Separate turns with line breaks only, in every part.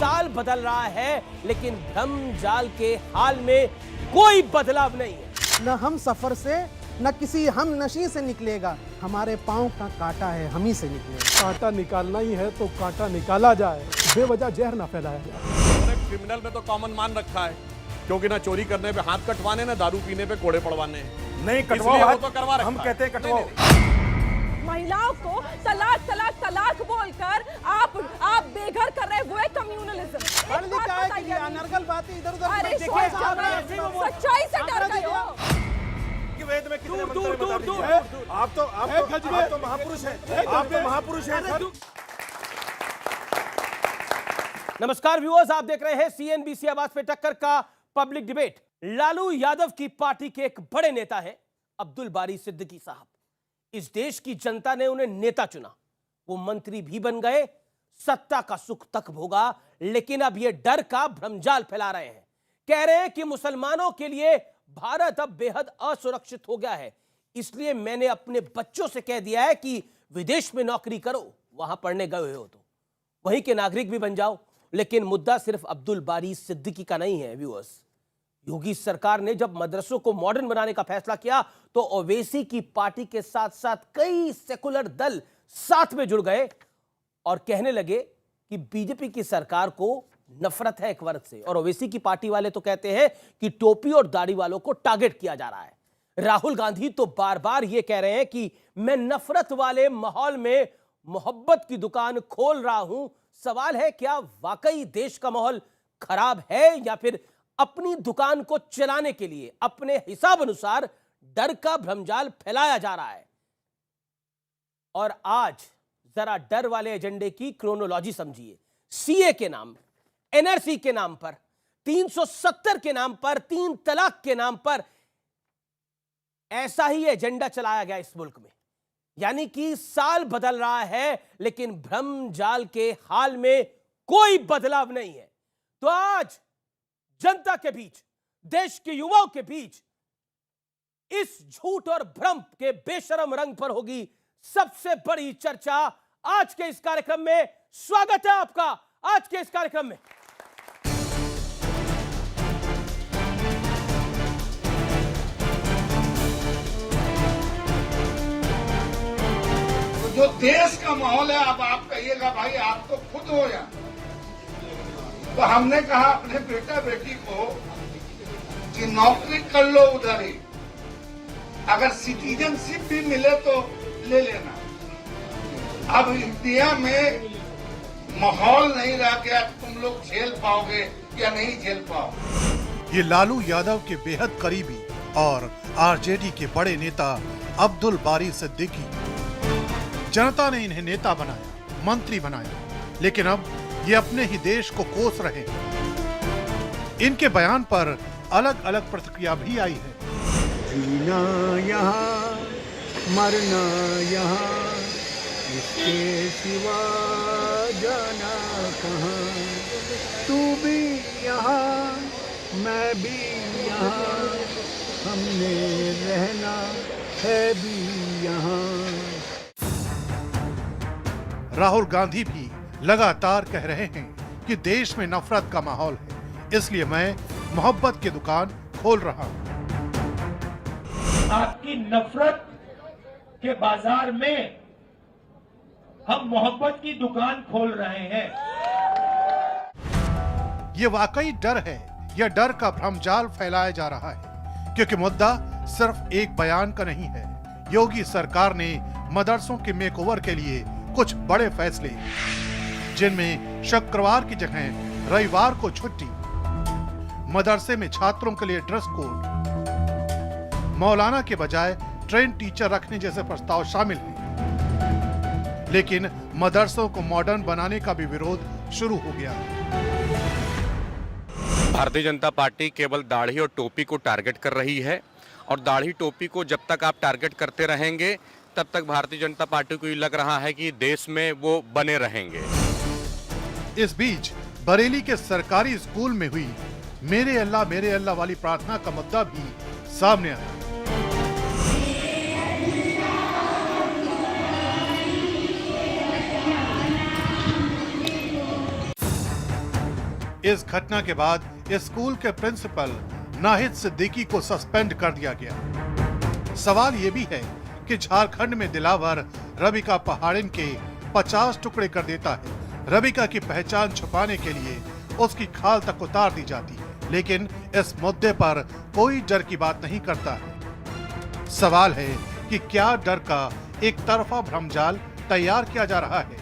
साल बदल रहा है लेकिन भ्रम जाल के हाल में कोई बदलाव नहीं है।
न हम सफर से न किसी हम नशी से निकलेगा, हमारे पांव का कांटा है हम ही से निकलेगा।
कांटा निकालना ही है तो कांटा निकाला जाए, बेवजह जहर ना फैलाया जाए।
क्रिमिनल में तो कॉमन मान रखा है, क्योंकि ना चोरी करने पे हाथ कटवाने ना दारू पीने पे कोड़े पड़वाने।
नहीं कटवाओ हाथ,
तो करवा
हम कहते हैं कटवाओ।
महिलाओं को तलाक तलाक तलाक बोलकर आप बेघर कर रहे, वो है कम्युनलिज्म।
अनर्गल बातें इधर उधर
अरे सच्चाई से डर गए हो।
वेद में कितने मंत्र बता दीजिए। आप तो महापुरुष हैं, आप तो महापुरुष हैं।
नमस्कार व्यूअर्स, आप देख रहे हैं सीएनबीसी आवाज पे टक्कर का पब्लिक डिबेट। लालू यादव की पार्टी के एक बड़े नेता हैं अब्दुल बारी सिद्दीकी साहब। इस देश की जनता ने उन्हें नेता चुना, वो मंत्री भी बन गए, सत्ता का सुख तक भोगा, लेकिन अब ये डर का भ्रमजाल फैला रहे हैं। कह रहे हैं कि मुसलमानों के लिए भारत अब बेहद असुरक्षित हो गया है, इसलिए मैंने अपने बच्चों से कह दिया है कि विदेश में नौकरी करो, वहां पढ़ने गए हो तो वहीं के नागरिक भी बन जाओ। लेकिन मुद्दा सिर्फ अब्दुल बारी सिद्दीकी का नहीं है व्यूअर्स। योगी सरकार ने जब मदरसों को मॉडर्न बनाने का फैसला किया तो ओवैसी की पार्टी के साथ साथ कई सेकुलर दल साथ में जुड़ गए और कहने लगे कि बीजेपी की सरकार को नफरत है एक वर्ग से, और ओवैसी की पार्टी वाले तो कहते हैं कि टोपी और दाढ़ी वालों को टारगेट किया जा रहा है। राहुल गांधी तो बार बार यह कह रहे हैं कि मैं नफरत वाले माहौल में मोहब्बत की दुकान खोल रहा हूं। सवाल है, क्या वाकई देश का माहौल खराब है या फिर अपनी दुकान को चलाने के लिए अपने हिसाब अनुसार डर का भ्रमजाल फैलाया जा रहा है? और आज जरा डर वाले एजेंडे की क्रोनोलॉजी समझिए। सीए के नाम, एनआरसी के नाम पर, 370 के नाम पर, 3 तलाक के नाम पर ऐसा ही एजेंडा चलाया गया इस मुल्क में। यानी कि साल बदल रहा है लेकिन भ्रम जाल के हाल में कोई बदलाव नहीं है। तो आज जनता के बीच, देश के युवाओं के बीच इस झूठ और भ्रम के बेशरम रंग पर होगी सबसे बड़ी चर्चा आज के इस कार्यक्रम में। स्वागत है आपका आज के इस कार्यक्रम में।
जो देश का माहौल है, अब आप कहिएगा भाई आप तो खुद हो या। तो हमने कहा अपने बेटा बेटी को कि नौकरी कर लो उधर ही, अगर सिटीजनशिप भी मिले तो ले लेना। अब इंडिया में माहौल नहीं रह गया, तुम लोग झेल पाओगे या नहीं झेल पाओगे।
ये लालू यादव के बेहद करीबी और आरजेडी के बड़े नेता अब्दुल बारी सिद्दीकी। जनता ने इन्हें नेता बनाया, मंत्री बनाया, लेकिन अब ये अपने ही देश को कोस रहे हैं। इनके बयान पर अलग अलग प्रतिक्रिया भी आई है।
जीना यहाँ मरना यहाँ, इसके सिवा जाना कहाँ। तू भी यहाँ मैं भी यहाँ, हमने रहना है भी यहाँ।
राहुल गांधी भी लगातार कह रहे हैं कि देश में नफरत का माहौल है, इसलिए मैं मोहब्बत की दुकान खोल रहा हूं।
आपकी नफरत के बाजार में हम मोहब्बत की दुकान खोल रहे हैं।
ये वाकई डर है या डर का भ्रमजाल फैलाया जा रहा है? क्योंकि मुद्दा सिर्फ एक बयान का नहीं है। योगी सरकार ने मदरसों के मेकओवर के लिए कुछ बड़े फैसले, जिनमें शुक्रवार की जगह रविवार को छुट्टी, मदरसे में छात्रों के लिए ड्रेस कोड, मौलाना के बजाय ट्रेन टीचर रखने जैसे प्रस्ताव शामिल हैं। लेकिन मदरसों को मॉडर्न बनाने का भी विरोध शुरू हो गया।
भारतीय जनता पार्टी केवल दाढ़ी और टोपी को टारगेट कर रही है, और दाढ़ी टोपी को जब तक आप टारगेट करते रहेंगे तब तक भारतीय जनता पार्टी को लग रहा है कि देश में वो बने रहेंगे।
इस बीच बरेली के सरकारी स्कूल में हुई मेरे अल्लाह वाली प्रार्थना का मुद्दा भी सामने आया। इस घटना के बाद स्कूल के प्रिंसिपल नाहिद सिद्दीकी को सस्पेंड कर दिया गया। सवाल ये भी है कि झारखंड में दिलावर रबिका पहाड़िन के 50 टुकड़े कर देता है। रबिका की पहचान छुपाने के लिए उसकी खाल तक उतार दी जाती है, लेकिन इस मुद्दे पर कोई डर की बात नहीं करता है। सवाल है कि क्या डर का एक तरफा भ्रमजाल तैयार किया जा रहा है?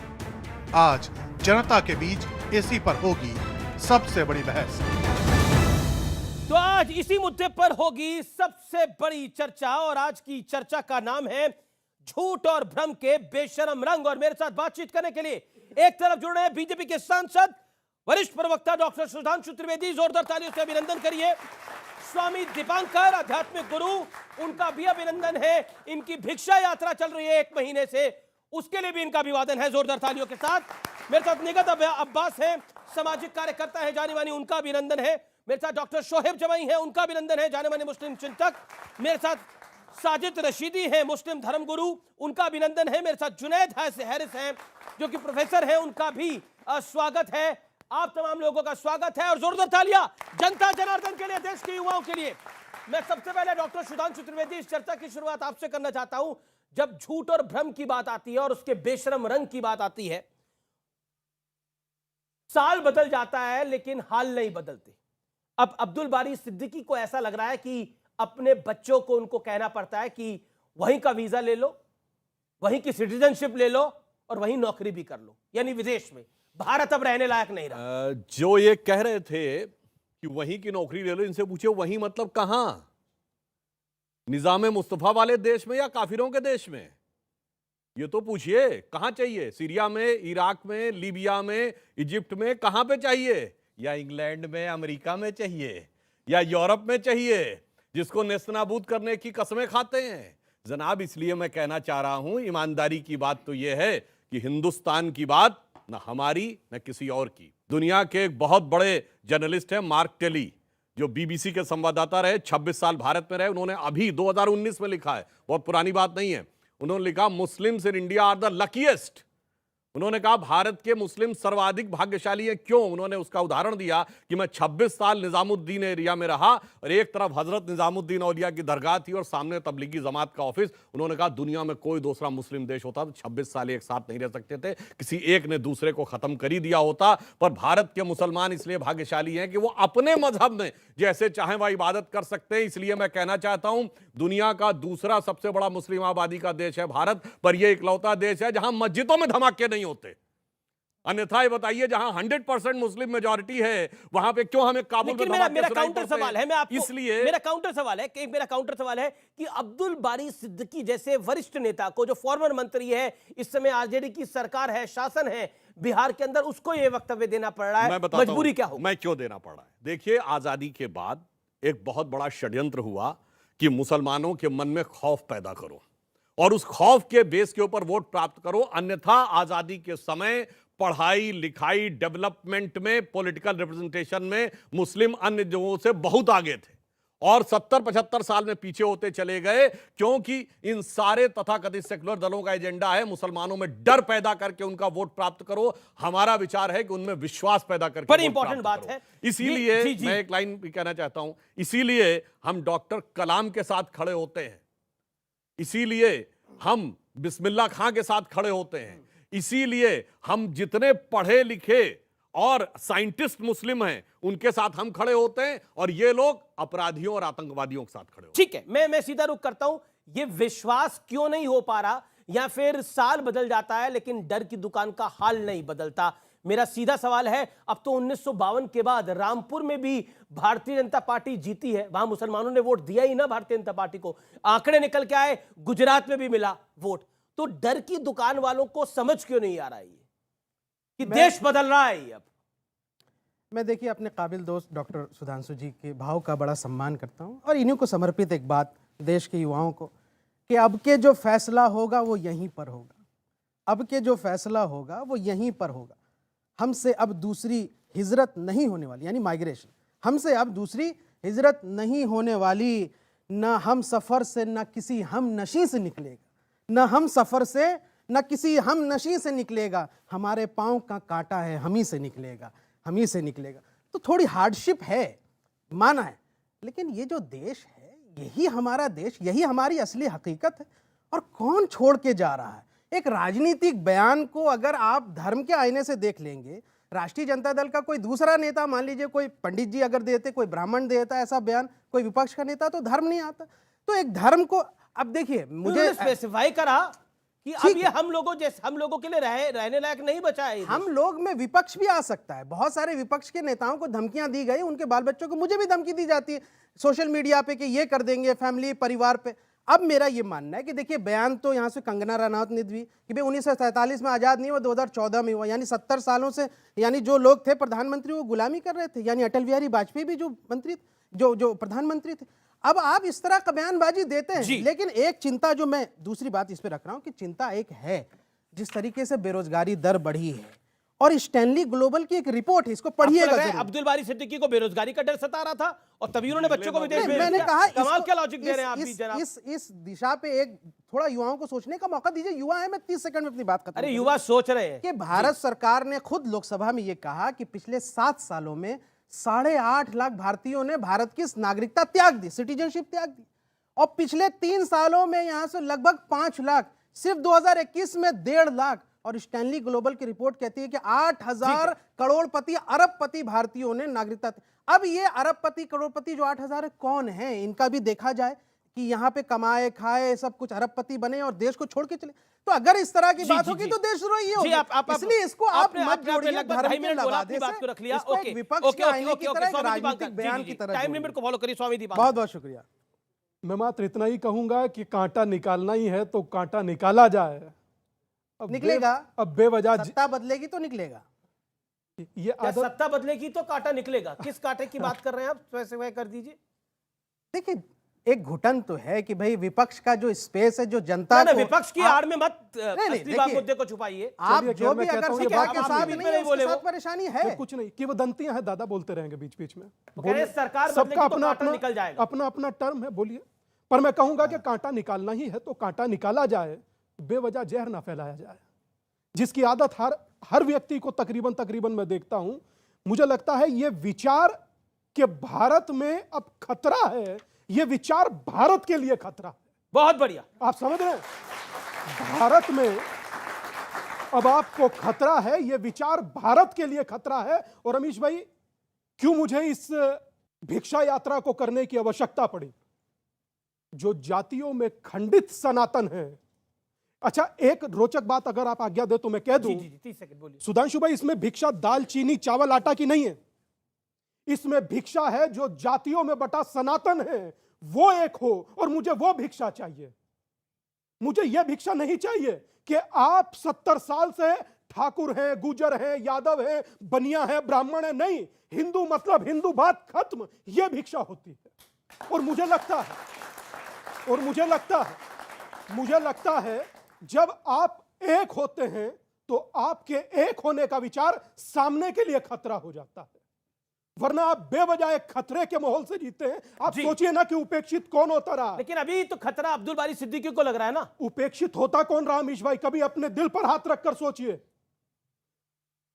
आज जनता के बीच इसी पर होगी सबसे बड़ी बहस।
तो आज इसी मुद्दे पर होगी सबसे बड़ी चर्चा, और आज की चर्चा का नाम है झूठ और भ्रम के बेशरम रंग। और मेरे साथ बातचीत करने के लिए एक तरफ जुड़ रहे हैं बीजेपी के सांसद वरिष्ठ प्रवक्ता डॉक्टर सुधांशु त्रिवेदी, जोरदार तालियों से अभिनंदन करिए। स्वामी दीपांकर आध्यात्मिक गुरु, उनका भी अभिनंदन है। इनकी भिक्षा यात्रा चल रही है 1 महीने से, उसके लिए भी इनका अभिवादन है जोरदार तालियों के साथ। मेरे साथ निगत अब्बास है, सामाजिक कार्यकर्ता है जानी मानी, उनका अभिनंदन है। मेरे साथ डॉक्टर शोहेब जमाई है, उनका अभिनंदन है, जाने माने मुस्लिम चिंतक। मेरे साथ साजिद रशीदी है, मुस्लिम धर्मगुरु, उनका अभिनंदन है। मेरे साथ जुनैद हैरिस हैं जो कि प्रोफेसर हैं, उनका भी स्वागत है। आप तमाम लोगों का स्वागत है और जोरदार तालियां जनता जनार्दन के लिए, देश के युवाओं के लिए। मैं सबसे पहले डॉक्टर सुधांशु त्रिवेदी, इस चर्चा की शुरुआत आपसे करना चाहता हूं। जब झूठ और भ्रम की बात आती है और उसके बेशरम रंग की बात आती है, साल बदल जाता है लेकिन हाल नहीं बदलते। अब अब्दुल बारी सिद्दीकी को ऐसा लग रहा है कि अपने बच्चों को उनको कहना पड़ता है कि वहीं का वीजा ले लो, वहीं की सिटीजनशिप ले लो और वहीं नौकरी भी कर लो, यानी विदेश में। भारत अब रहने लायक नहीं रहा।
जो ये कह रहे थे कि वहीं की नौकरी ले लो, इनसे पूछे वहीं मतलब कहां? निजाम मुस्तफा वाले देश में या काफिरों के देश में? ये तो पूछिए कहां चाहिए? सीरिया में, इराक में, लीबिया में, इजिप्ट में, कहां पे चाहिए? या इंग्लैंड में, अमेरिका में चाहिए, या यूरोप में चाहिए, जिसको नेस्तनाबूद करने की कसमें खाते हैं? जनाब, इसलिए मैं कहना चाह रहा हूं, ईमानदारी की बात तो यह है कि हिंदुस्तान की बात न हमारी न किसी और की। दुनिया के एक बहुत बड़े जर्नलिस्ट हैं मार्क टेली, जो बीबीसी के संवाददाता रहे, 26 साल भारत में रहे। उन्होंने अभी 2019 में लिखा है, बहुत पुरानी बात नहीं है, उन्होंने लिखा Muslims in India are the luckiest. उन्होंने कहा भारत के मुस्लिम सर्वाधिक भाग्यशाली हैं। क्यों? उन्होंने उसका उदाहरण दिया कि मैं 26 साल निजामुद्दीन एरिया में रहा और एक तरफ हजरत निजामुद्दीन औलिया की दरगाह थी और सामने तबलीगी जमात का ऑफिस। उन्होंने कहा दुनिया में कोई दूसरा मुस्लिम देश होता तो 26 साल एक साथ नहीं रह सकते थे, किसी एक ने दूसरे को खत्म कर ही दिया होता। पर भारत के मुसलमान इसलिए भाग्यशाली हैं कि वो अपने मजहब में जैसे चाहे वह इबादत कर सकते हैं। इसलिए मैं कहना चाहता हूं, दुनिया का दूसरा सबसे बड़ा मुस्लिम आबादी का देश है भारत, पर यह इकलौता देश है जहां मस्जिदों में धमाके नहीं होते। अन्यथा ये बताइए, जहां 100% मुस्लिम मेजॉरिटी है वहां पे क्यों हमें काबुल में धमाके
मेरा
सुनाई
काउंटर
पड़ते हैं?
सवाल है, मैं आपको
इसलिए
मेरा काउंटर सवाल है कि अब्दुल बारी सिद्दीकी जैसे वरिष्ठ नेता को, जो फॉर्मर मंत्री है, इस समय आरजेडी की सरकार है, शासन है बिहार के अंदर, उसको ये वक्तव्य देना पड़ रहा है, मजबूरी क्या हो?
मैं क्यों देना पड़ रहा है? देखिए, आजादी के बाद एक बहुत बड़ा षड्यंत्र हुआ कि मुसलमानों के मन में खौफ पैदा करो और उस खौफ के बेस के ऊपर वोट प्राप्त करो। अन्यथा आजादी के समय पढ़ाई लिखाई डेवलपमेंट में, पॉलिटिकल रिप्रेजेंटेशन में मुस्लिम अन्य जगहों से बहुत आगे थे और 70-75 साल में पीछे होते चले गए, क्योंकि इन सारे तथाकथित सेकुलर दलों का एजेंडा है मुसलमानों में डर पैदा करके उनका वोट प्राप्त करो। हमारा विचार है कि उनमें विश्वास पैदा करके
बड़ी इंपॉर्टेंट बात है।
इसीलिए मैं एक लाइन भी कहना चाहता हूं, इसीलिए हम डॉक्टर कलाम के साथ खड़े होते हैं, इसीलिए हम बिस्मिल्लाह खां के साथ खड़े होते हैं, इसीलिए हम जितने पढ़े लिखे और साइंटिस्ट मुस्लिम हैं उनके साथ हम खड़े होते हैं और ये लोग अपराधियों और आतंकवादियों के साथ खड़े होते हैं।
ठीक है, मैं सीधा रुख करता हूं। ये विश्वास क्यों नहीं हो पा रहा, या फिर साल बदल जाता है लेकिन डर की दुकान का हाल नहीं बदलता? मेरा सीधा सवाल है, अब तो 1952 के बाद रामपुर में भी भारतीय जनता पार्टी जीती है, वहां मुसलमानों ने वोट दिया ही ना भारतीय जनता पार्टी को, आंकड़े निकल के आए, गुजरात में भी मिला वोट। तो डर की दुकान वालों को समझ क्यों नहीं आ रहा है कि देश बदल रहा है? अब
मैं देखिए अपने काबिल दोस्त डॉक्टर सुधांशु जी के भाव का बड़ा सम्मान करता हूं और इन्हीं को समर्पित एक बात देश के युवाओं को कि अब के जो फैसला होगा वो यहीं पर होगा, अब के जो फैसला होगा वो यहीं पर होगा। हमसे अब दूसरी हिजरत नहीं होने वाली, यानी माइग्रेशन, हमसे अब दूसरी हिजरत नहीं होने वाली। ना हम सफ़र से ना किसी हम नशी से निकलेगा, न हम सफ़र से न किसी हम नशी से निकलेगा, हमारे पाँव का कांटा है हम ही से निकलेगा, हम ही से निकलेगा। तो थोड़ी हार्डशिप है, माना है, लेकिन ये जो देश है, यही हमारा देश, यही हमारी असली हकीकत है। और कौन छोड़ के जा रहा है? एक राजनीतिक बयान को अगर आप धर्म के आईने से देख लेंगे, राष्ट्रीय जनता दल का कोई दूसरा नेता, मान लीजिए कोई पंडित जी अगर देते, कोई ब्राह्मण देता ऐसा बयान, कोई विपक्ष का नेता, तो धर्म नहीं आता। तो एक धर्म को, अब देखिए मुझे
स्पेसिफाई करा कि अब ये हम लोगों के लिए रहने लायक नहीं बचा है।
हम लोग में विपक्ष भी आ सकता है। बहुत सारे विपक्ष के नेताओं को धमकियां दी गई, उनके बाल बच्चों को, मुझे भी धमकी दी जाती है सोशल मीडिया पे कि ये कर देंगे फैमिली परिवार पे। अब मेरा ये मानना है कि देखिए, बयान तो यहाँ से कंगना रनौत ने दी कि भाई 1947 में आज़ाद नहीं हुआ, 2014 में हुआ, यानी 70 सालों से, यानी जो लोग थे प्रधानमंत्री वो गुलामी कर रहे थे। यानी अटल बिहारी वाजपेयी भी जो मंत्री, जो प्रधानमंत्री थे। अब आप इस तरह का बयानबाजी देते हैं, लेकिन एक चिंता जो मैं दूसरी बात इस पे रख रहा हूं कि चिंता एक है, जिस तरीके से बेरोजगारी दर बढ़ी है, और स्टैनली ग्लोबल की एक रिपोर्ट है, इसको पढ़िएगा जरूर।
अब्दुल बारी सिद्दीकी को बेरोजगारी का डर सता रहा था और तभी उन्होंने बच्चों को विदेश भेज
मैंने
दिया।
कहा
कमाल क्या लॉजिक दे रहे हैं आप भी जनाब।
इस दिशा पे एक थोड़ा युवाओं को सोचने का मौका दीजिए। युवा है, मैं 30 सेकंड में अपनी बात खत्म
अरे युवा सोच रहे हैं
कि भारत सरकार ने खुद लोकसभा में ये कहा कि पिछले 7 सालों में 8.5 लाख भारतीयों ने भारत की नागरिकता त्याग दी, सिटीजनशिप त्याग दी, और पिछले 3 सालों में यहां से लगभग 5 लाख, सिर्फ 2021 में 1.5 लाख। और स्टैनली ग्लोबल की रिपोर्ट कहती है कि 8,000 करोड़पति अरबपति भारतीयों ने नागरिकता। अब ये अरबपति करोड़पति जो 8,000 है, कौन है? इनका भी देखा जाए कि यहाँ पे कमाए खाए सब कुछ अरबपति बने और देश को छोड़ के चले। तो अगर इस तरह की बात होगी तो देशद्रोही होगी। इसलिए इसको आप मत जोड़िए धर्म के लवादे से, इसको एक विपक्ष के आईने की तरह, एक राजनीतिक बयान की तरह।
टाइम लिमिट को फॉलो करिए स्वामी दीपक।
बहुत बहुत शुक्रिया।
मैं मात्र इतना ही कहूंगा कि कांटा निकालना ही है तो कांटा निकाला जाए। अब
निकलेगा।
अब बेवजह
सत्ता बदलेगी तो निकलेगा।
ये आदत,
सत्ता बदलेगी तो कांटा निकलेगा। किस कांटे की बात कर रहे हैं आप, स्पेसिफाई कर दीजिए।
देखिए, एक घुटन तो है कि भाई विपक्ष का जो स्पेस है, जो जनता को,
विपक्ष की आड़ में मत असली मुद्दे को छुपाइए।
आप जो भी अगर सत्ता के साथ नहीं है, उसके साथ परेशानी है।
कुछ नहीं, किंवदंतियां हैं, दादा बोलते रहेंगे बीच बीच में।
सरकार
सबका अपना
अपना
टर्म है, बोलिए। पर मैं कहूंगा कि कांटा निकालना ही है तो कांटा निकाला जाए, बेवजह जहर ना फैलाया जाए, जिसकी आदत हर व्यक्ति को तकरीबन मैं देखता हूं। मुझे लगता है ये विचार कि भारत में अब खतरा है, ये विचार भारत के लिए खतरा है।
बहुत बढ़िया,
आप समझ रहे हैं? भारत में अब आपको खतरा है, ये विचार भारत के लिए खतरा है। और अमीश भाई, क्यों मुझे इस भिक्षा यात्रा को करने की आवश्यकता पड़ी? जो जातियों में खंडित सनातन है। अच्छा, एक रोचक बात अगर आप आज्ञा दे तो मैं कह दूं।
30 सेकंड बोलिए।
सुधांशु भाई, इसमें भिक्षा दाल चीनी चावल आटा की नहीं है। इसमें भिक्षा है जो जातियों में बटा सनातन है वो एक हो, और मुझे वो भिक्षा चाहिए। मुझे यह भिक्षा नहीं चाहिए कि आप 70 साल से ठाकुर हैं, गुजर हैं, यादव हैं, बनिया हैं, ब्राह्मण हैं। नहीं, हिंदू मतलब हिंदू, बात खत्म। यह भिक्षा होती है। और मुझे लगता है जब आप एक होते हैं तो आपके एक होने का विचार सामने के लिए खतरा हो जाता है, वरना आप बेवजह एक खतरे के माहौल से जीते हैं। आप सोचिए ना कि उपेक्षित कौन होता रहा।
लेकिन अभी तो खतरा अब्दुल बारी सिद्दीकी को लग रहा है ना।
उपेक्षित होता कौन रहा अमीश भाई? कभी अपने दिल पर हाथ रखकर सोचिए।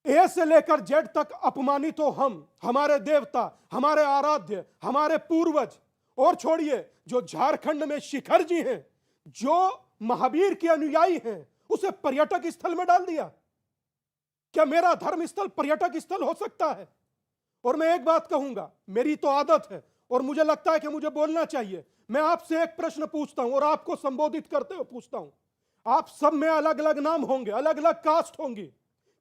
ए से लेकर जेड तक अपमानित हो हम, हमारे देवता, हमारे आराध्य, हमारे पूर्वज। और छोड़िए, जो झारखंड में शिखर जी हैं, जो महावीर के अनुयायी हैं, उसे पर्यटक स्थल में डाल दिया। क्या मेरा धर्म स्थल पर्यटक स्थल हो सकता है? और मैं एक बात कहूंगा, मेरी तो आदत है और मुझे लगता है कि मुझे बोलना चाहिए। मैं आपसे एक प्रश्न पूछता हूं और आपको संबोधित करते हुए पूछता हूं। आप सब में अलग अलग नाम होंगे, अलग अलग कास्ट होंगी।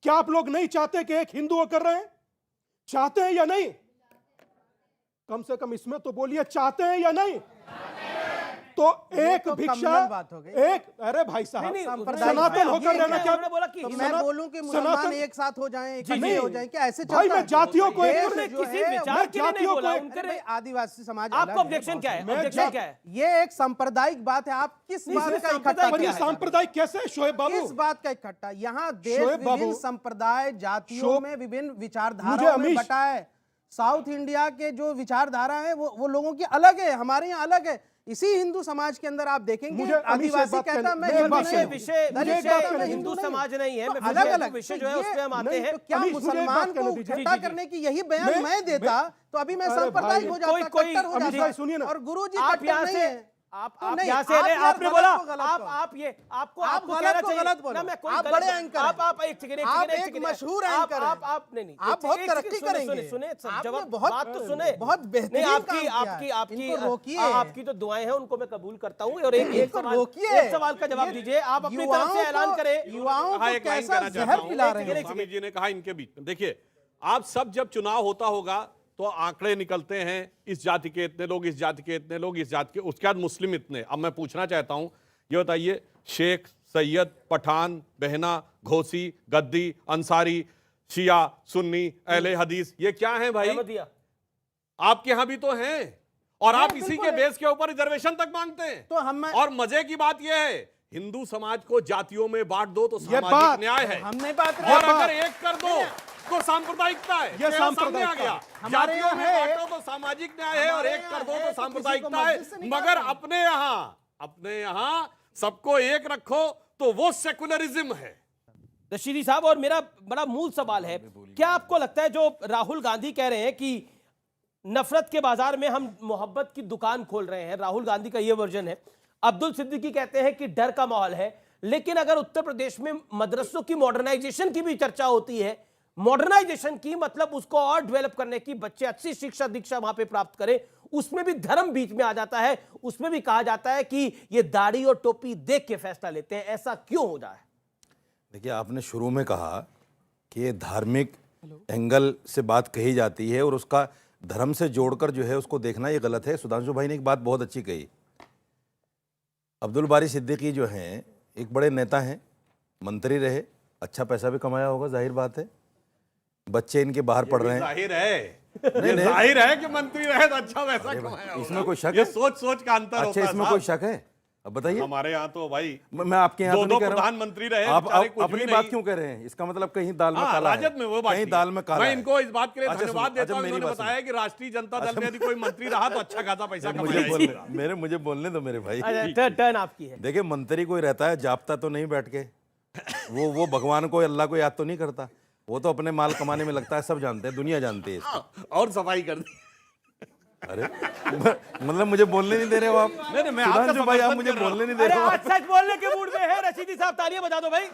क्या आप लोग नहीं चाहते कि एक हिंदू होकर रहे? चाहते हैं या नहीं? कम से कम इसमें तो बोलिए, चाहते हैं या नहीं? तो एक भिक्षा, एक, अरे भाई साहब, सनातन होकर रहना क्या?
तो मैं बोलूं कि मुसलमान एक साथ हो जाएं, इकट्ठे हो जाएं, क्या ऐसे चलता
है? भाई मैं जातियों को
आदिवासी समाज,
आपको ऑब्जेक्शन क्या है?
ये एक सांप्रदायिक बात है। आप किस बात का इकट्ठा?
सांप्रदायिक कैसे शोएब बाबू?
किस बात का इकट्ठा? यहाँ देश विभिन्न संप्रदाय, जातियों में विभिन्न विचारधाराओं में बटा है। साउथ इंडिया के जो विचारधारा है वो लोगों की अलग है, हमारे यहाँ अलग है। इसी हिंदू समाज के अंदर आप देखेंगे
मुझे अभी से
आदिवासी
बात
कहता
करने-
मैं
मैं एक
हिंदू
बात
नहीं
कहूं।
हूं,
विषय
दलित
एक बात
कहता
कहने
मैं
दीजिए।
हिंदू समाज नहीं है,
तो
मैं
अलग अलग
विषय जो है उस पे हम आते हैं।
तो क्या
अमीश, मुझे एक बात
मुसलमान
कहने
को
दीजिए।
इकट्ठा करने की यही बयान मैं देता तो अभी मैं
अरे
सांप्रदायिक
भाई,
हो जाता,
कोई-
कट्टर हो
अमीश
जाता।
भाई, सुनिए ना।
और गुरुजी
आप
कट्टर
यहाँ
नहीं
से
है।
आप
तो नहीं,
यहाँ से
आप
रहे,
यार
आपने
गलत
बोला
को गलत
आप
कहो।
ये आपको
आप
आपको
गलत
कहना
को
चाहिए
गलत बोलो।
ना, मैं कोई
आप
गलत
बड़े
बोल-
एंकर हैं।
आप एक सेकंड
आप एक मशहूर एंकर हैं।
आप नहीं
आप बहुत तरक्की करेंगे।
सुने सुने
आपने
जवाब
बहुत-
बात तो सुने
बहुत बेहतरीन
नहीं, आपकी
काम किया है।
आपकी आपकी
इनको रोकिए।
आपकी तो दुआएं हैं, उनको मैं कबूल करता हूं। और एक
इनको
सवाल
रोकिए।
एक सवाल का जवाब दीजिए, आप अपनी तरफ से ऐलान करें।
युवाओं
हाँ,
को
एक लाइन
कैसा
कहना चाहता
जहर
हूं।
पिला रहे हैं।
स्वामी जी ने कहा इनके बीच में, देखिए आप सब जब चुनाव होता होगा तो आंकड़े निकलते हैं, इस जाति के इतने लोग, इस जाति के इतने लोग, इस जाति के, उसके बाद मुस्लिम इतने। अब मैं पूछना चाहता हूं, ये बताइए शेख, सैयद, पठान, बहना, घोसी, गद्दी, अंसारी, शिया, सुन्नी, अहले हदीस, ये क्या है भाई?
अहमदिया।
आपके यहां भी तो हैं और आप इसी के बेस के ऊपर रिजर्वेशन तक मांगते हैं।
तो हम
और मजे की बात यह है, हिंदू समाज को जातियों में बांट दो तो
ये
सामाजिक
बात-
न्याय है,
हम नहीं बात
और
रहे।
अगर एक कर दो तो सांप्रदायिकता है।
ये
सामने आ
सांप्रदायिकता
गया,
है।
हमारे
जातियों में
यहाँ है-
बांटो तो सामाजिक न्याय है, और
हमारे
एक कर
यहाँ
दो
है
तो
कि
सांप्रदायिकता
किसी को
है।
मस्जिद से
मगर
निकालना है।
अपने यहाँ सबको एक रखो तो वो सेकुलरिज्म है।
रशीदी साहब, और मेरा बड़ा मूल सवाल है, क्या आपको लगता है जो राहुल गांधी कह रहे हैं कि नफरत के बाजार में हम मोहब्बत की दुकान खोल रहे हैं, राहुल गांधी का यह वर्जन है। अब्दुल सिद्दीकी कहते हैं कि डर का माहौल है, लेकिन अगर उत्तर प्रदेश में मदरसों की मॉडर्नाइजेशन की भी चर्चा होती है, मॉडर्नाइजेशन की मतलब उसको और डेवलप करने की, बच्चे अच्छी शिक्षा दीक्षा वहां पे प्राप्त करें, उसमें भी धर्म बीच में आ जाता है, उसमें भी कहा जाता है कि ये दाढ़ी और टोपी देख के फैसला लेते हैं। ऐसा क्यों हो रहा है?
देखिए, आपने शुरू में कहा कि ये धार्मिक एंगल से बात कही जाती है और उसका धर्म से जोड़कर जो है उसको देखना ये गलत है। सुधांशु भाई ने एक बात बहुत अच्छी कही। अब्दुल बारी सिद्दीकी जो हैं एक बड़े नेता हैं, मंत्री रहे, अच्छा पैसा भी कमाया होगा, जाहिर बात है। बच्चे इनके बाहर पढ़ रहे हैं।
जाहिर है,
नहीं, नहीं।
जाहिर है कि मंत्री रहे तो अच्छा वैसा कमाया होगा।
इसमें कोई शक
ये
है?
सोच सोच का अंतर होता
अच्छा,
है
इसमें
साहब।
कोई शक है? अब बताइए।
हमारे यहाँ तो भाई
मैं आपके यहाँ तो
दो
नहीं कह रहा हूं।
प्रधानमंत्री रहे,
आप
बेचारे कुछ
अपनी
भी
बात
नहीं।
क्यों कह रहे हैं? इसका मतलब कहीं दाल में
हाँ,
काला है,
राजद में वो बात
कहीं
नहीं।
दाल में काला
मैं
है।
इनको इस बात के लिए
अच्छा,
धन्यवाद
सुनो,
देता हूं,
अच्छा, मेरी
इन्होंने
बात
बताया कि राष्ट्रीय जनता दल में यदि कोई मंत्री रहा तो अच्छा खासा पैसा
मुझे
कमाया।
मुझे बोलने दो मेरे भाई।
अच्छा, टर्न आपकी है।
देखिए, मंत्री कोई रहता है जापता तो नहीं बैठ के, वो भगवान को, अल्लाह को याद तो नहीं करता, वो तो अपने माल कमाने में लगता है। सब जानते हैं, दुनिया जानती है इसको।
और सफाई कर दी।
अरे मतलब मुझे बोलने नहीं दे रहे हो आप?
नहीं, मैं आपका
सुधांशु भाई, आप
समर्थन
मुझे
कर रहा हूं।
बोलने नहीं दे
अरे
रहे हो।
आज सच बोलने के मूड में है रशीदी साहब, तालियां बजा दो भाई।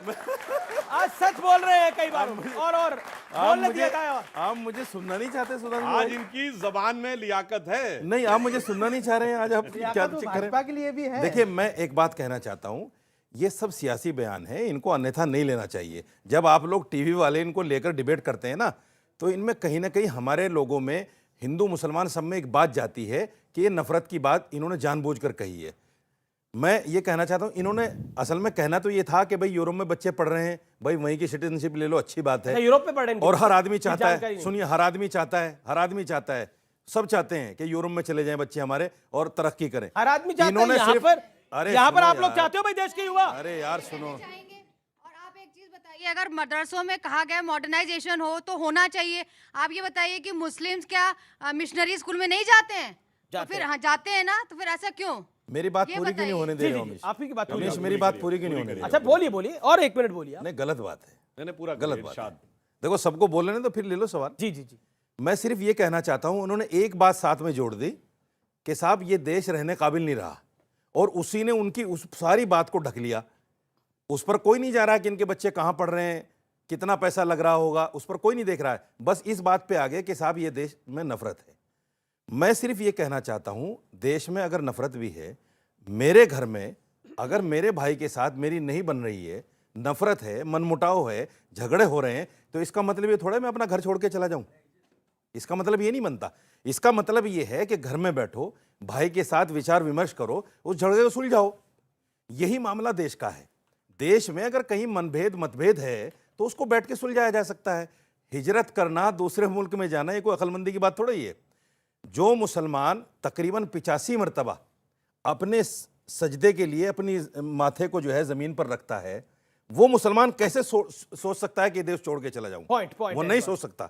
आज सच बोल रहे हैं कई बार, और
आप
बोलने दिया था। और
आप मुझे सुनना नहीं चाहते सुधांशु
आज
भाई?
इनकी जबान में लियाकत है।
नहीं, आप मुझे सुनना नहीं चाह रहे हैं आज। आप क्या
लियाकत तो
करें?
भाजपा के लिए भी है।
देखिए, मैं एक बात कहना चाहता हूं, ये सब सियासी बयान है, इनको अन्यथा नहीं लेना चाहिए। जब आप लोग टीवी वाले इनको लेकर डिबेट करते हैं ना, तो इनमें कहीं ना कहीं हमारे लोगों में, हिंदू मुसलमान सब में एक बात जाती है कि ये नफरत की बात इन्होंने जानबूझकर कही है। मैं ये कहना चाहता हूं, इन्होंने असल में कहना तो ये था कि भाई यूरोप में बच्चे पढ़ रहे हैं, भाई वहीं की सिटीजनशिप ले लो, अच्छी बात है।
यूरोप में पढ़ रहे हैं
और हर आदमी चाहता
जानकारी
है,
नहीं।
सुनिए, हर आदमी चाहता है, सब चाहते हैं कि यूरोप में चले जाएं बच्चे हमारे और तरक्की करें।
हर आदमी चाहता है।
इन्होंने
यहाँ
सिर्फ-
पर
अरे
यहाँ पर
सुनो
आप लोग
यार।
चाहते हो भाई देश के युवा?
अरे यार सुनो,
चाहेंगे। और आप एक चीज बताइए, अगर मदरसों में कहा गया मॉडर्नाइजेशन हो तो होना चाहिए। आप ये बताइए कि मुस्लिम्स क्या मिशनरी स्कूल में नहीं जाते हैं? तो फिर हाँ जाते हैं ना, तो फिर ऐसा क्यों?
मेरी बात
ये
पूरी क्यों नहीं
बताइए।
होने दे रहे हो अमीश?
आप ही की बात
अमीश, मेरी बात पूरी क्यों नहीं होने दे रहे
अच्छा, बोलिए बोलिए, और एक मिनट बोलिए
हो?
आप।
नहीं, गलत बात है,
मैंने पूरा
गलत बात है। देखो, सबको बोलने ने तो फिर ले लो सवाल।
जी जी जी।
मैं सिर्फ ये कहना चाहता हूं, उन्होंने एक बात साथ में जोड़ दी कि साहब ये देश रहने काबिल नहीं रहा, और उसी ने उनकी उस सारी बात को ढक लिया। उस पर कोई नहीं जा रहा कि इनके बच्चे कहाँ पढ़ रहे हैं, कितना पैसा लग रहा होगा, उस पर कोई नहीं देख रहा है। बस इस बात पे आ गए कि साहब ये देश में नफरत है। मैं सिर्फ ये कहना चाहता हूं, देश में अगर नफरत भी है, मेरे घर में अगर मेरे भाई के साथ मेरी नहीं बन रही है, नफरत है, मनमुटाव है, झगड़े हो रहे हैं, तो इसका मतलब ये थोड़ा मैं अपना घर छोड़ के चला जाऊं। इसका मतलब ये नहीं बनता। इसका मतलब ये है कि घर में बैठो, भाई के साथ विचार विमर्श करो, उस झगड़े को सुलझाओ। यही मामला देश का है। देश में अगर कहीं मतभेद है तो उसको बैठ के सुलझाया जा सकता है। हिजरत करना, दूसरे मुल्क में जाना, ये कोई अक्लमंदी की बात थोड़ा ही है। जो मुसलमान तकरीबन 85 मरतबा अपने सजदे के लिए अपनी माथे को जो है जमीन पर रखता है, वो मुसलमान कैसे सोच सकता है कि देश छोड़ के चला जाऊं?
पॉइंट
वो नहीं सोच सकता।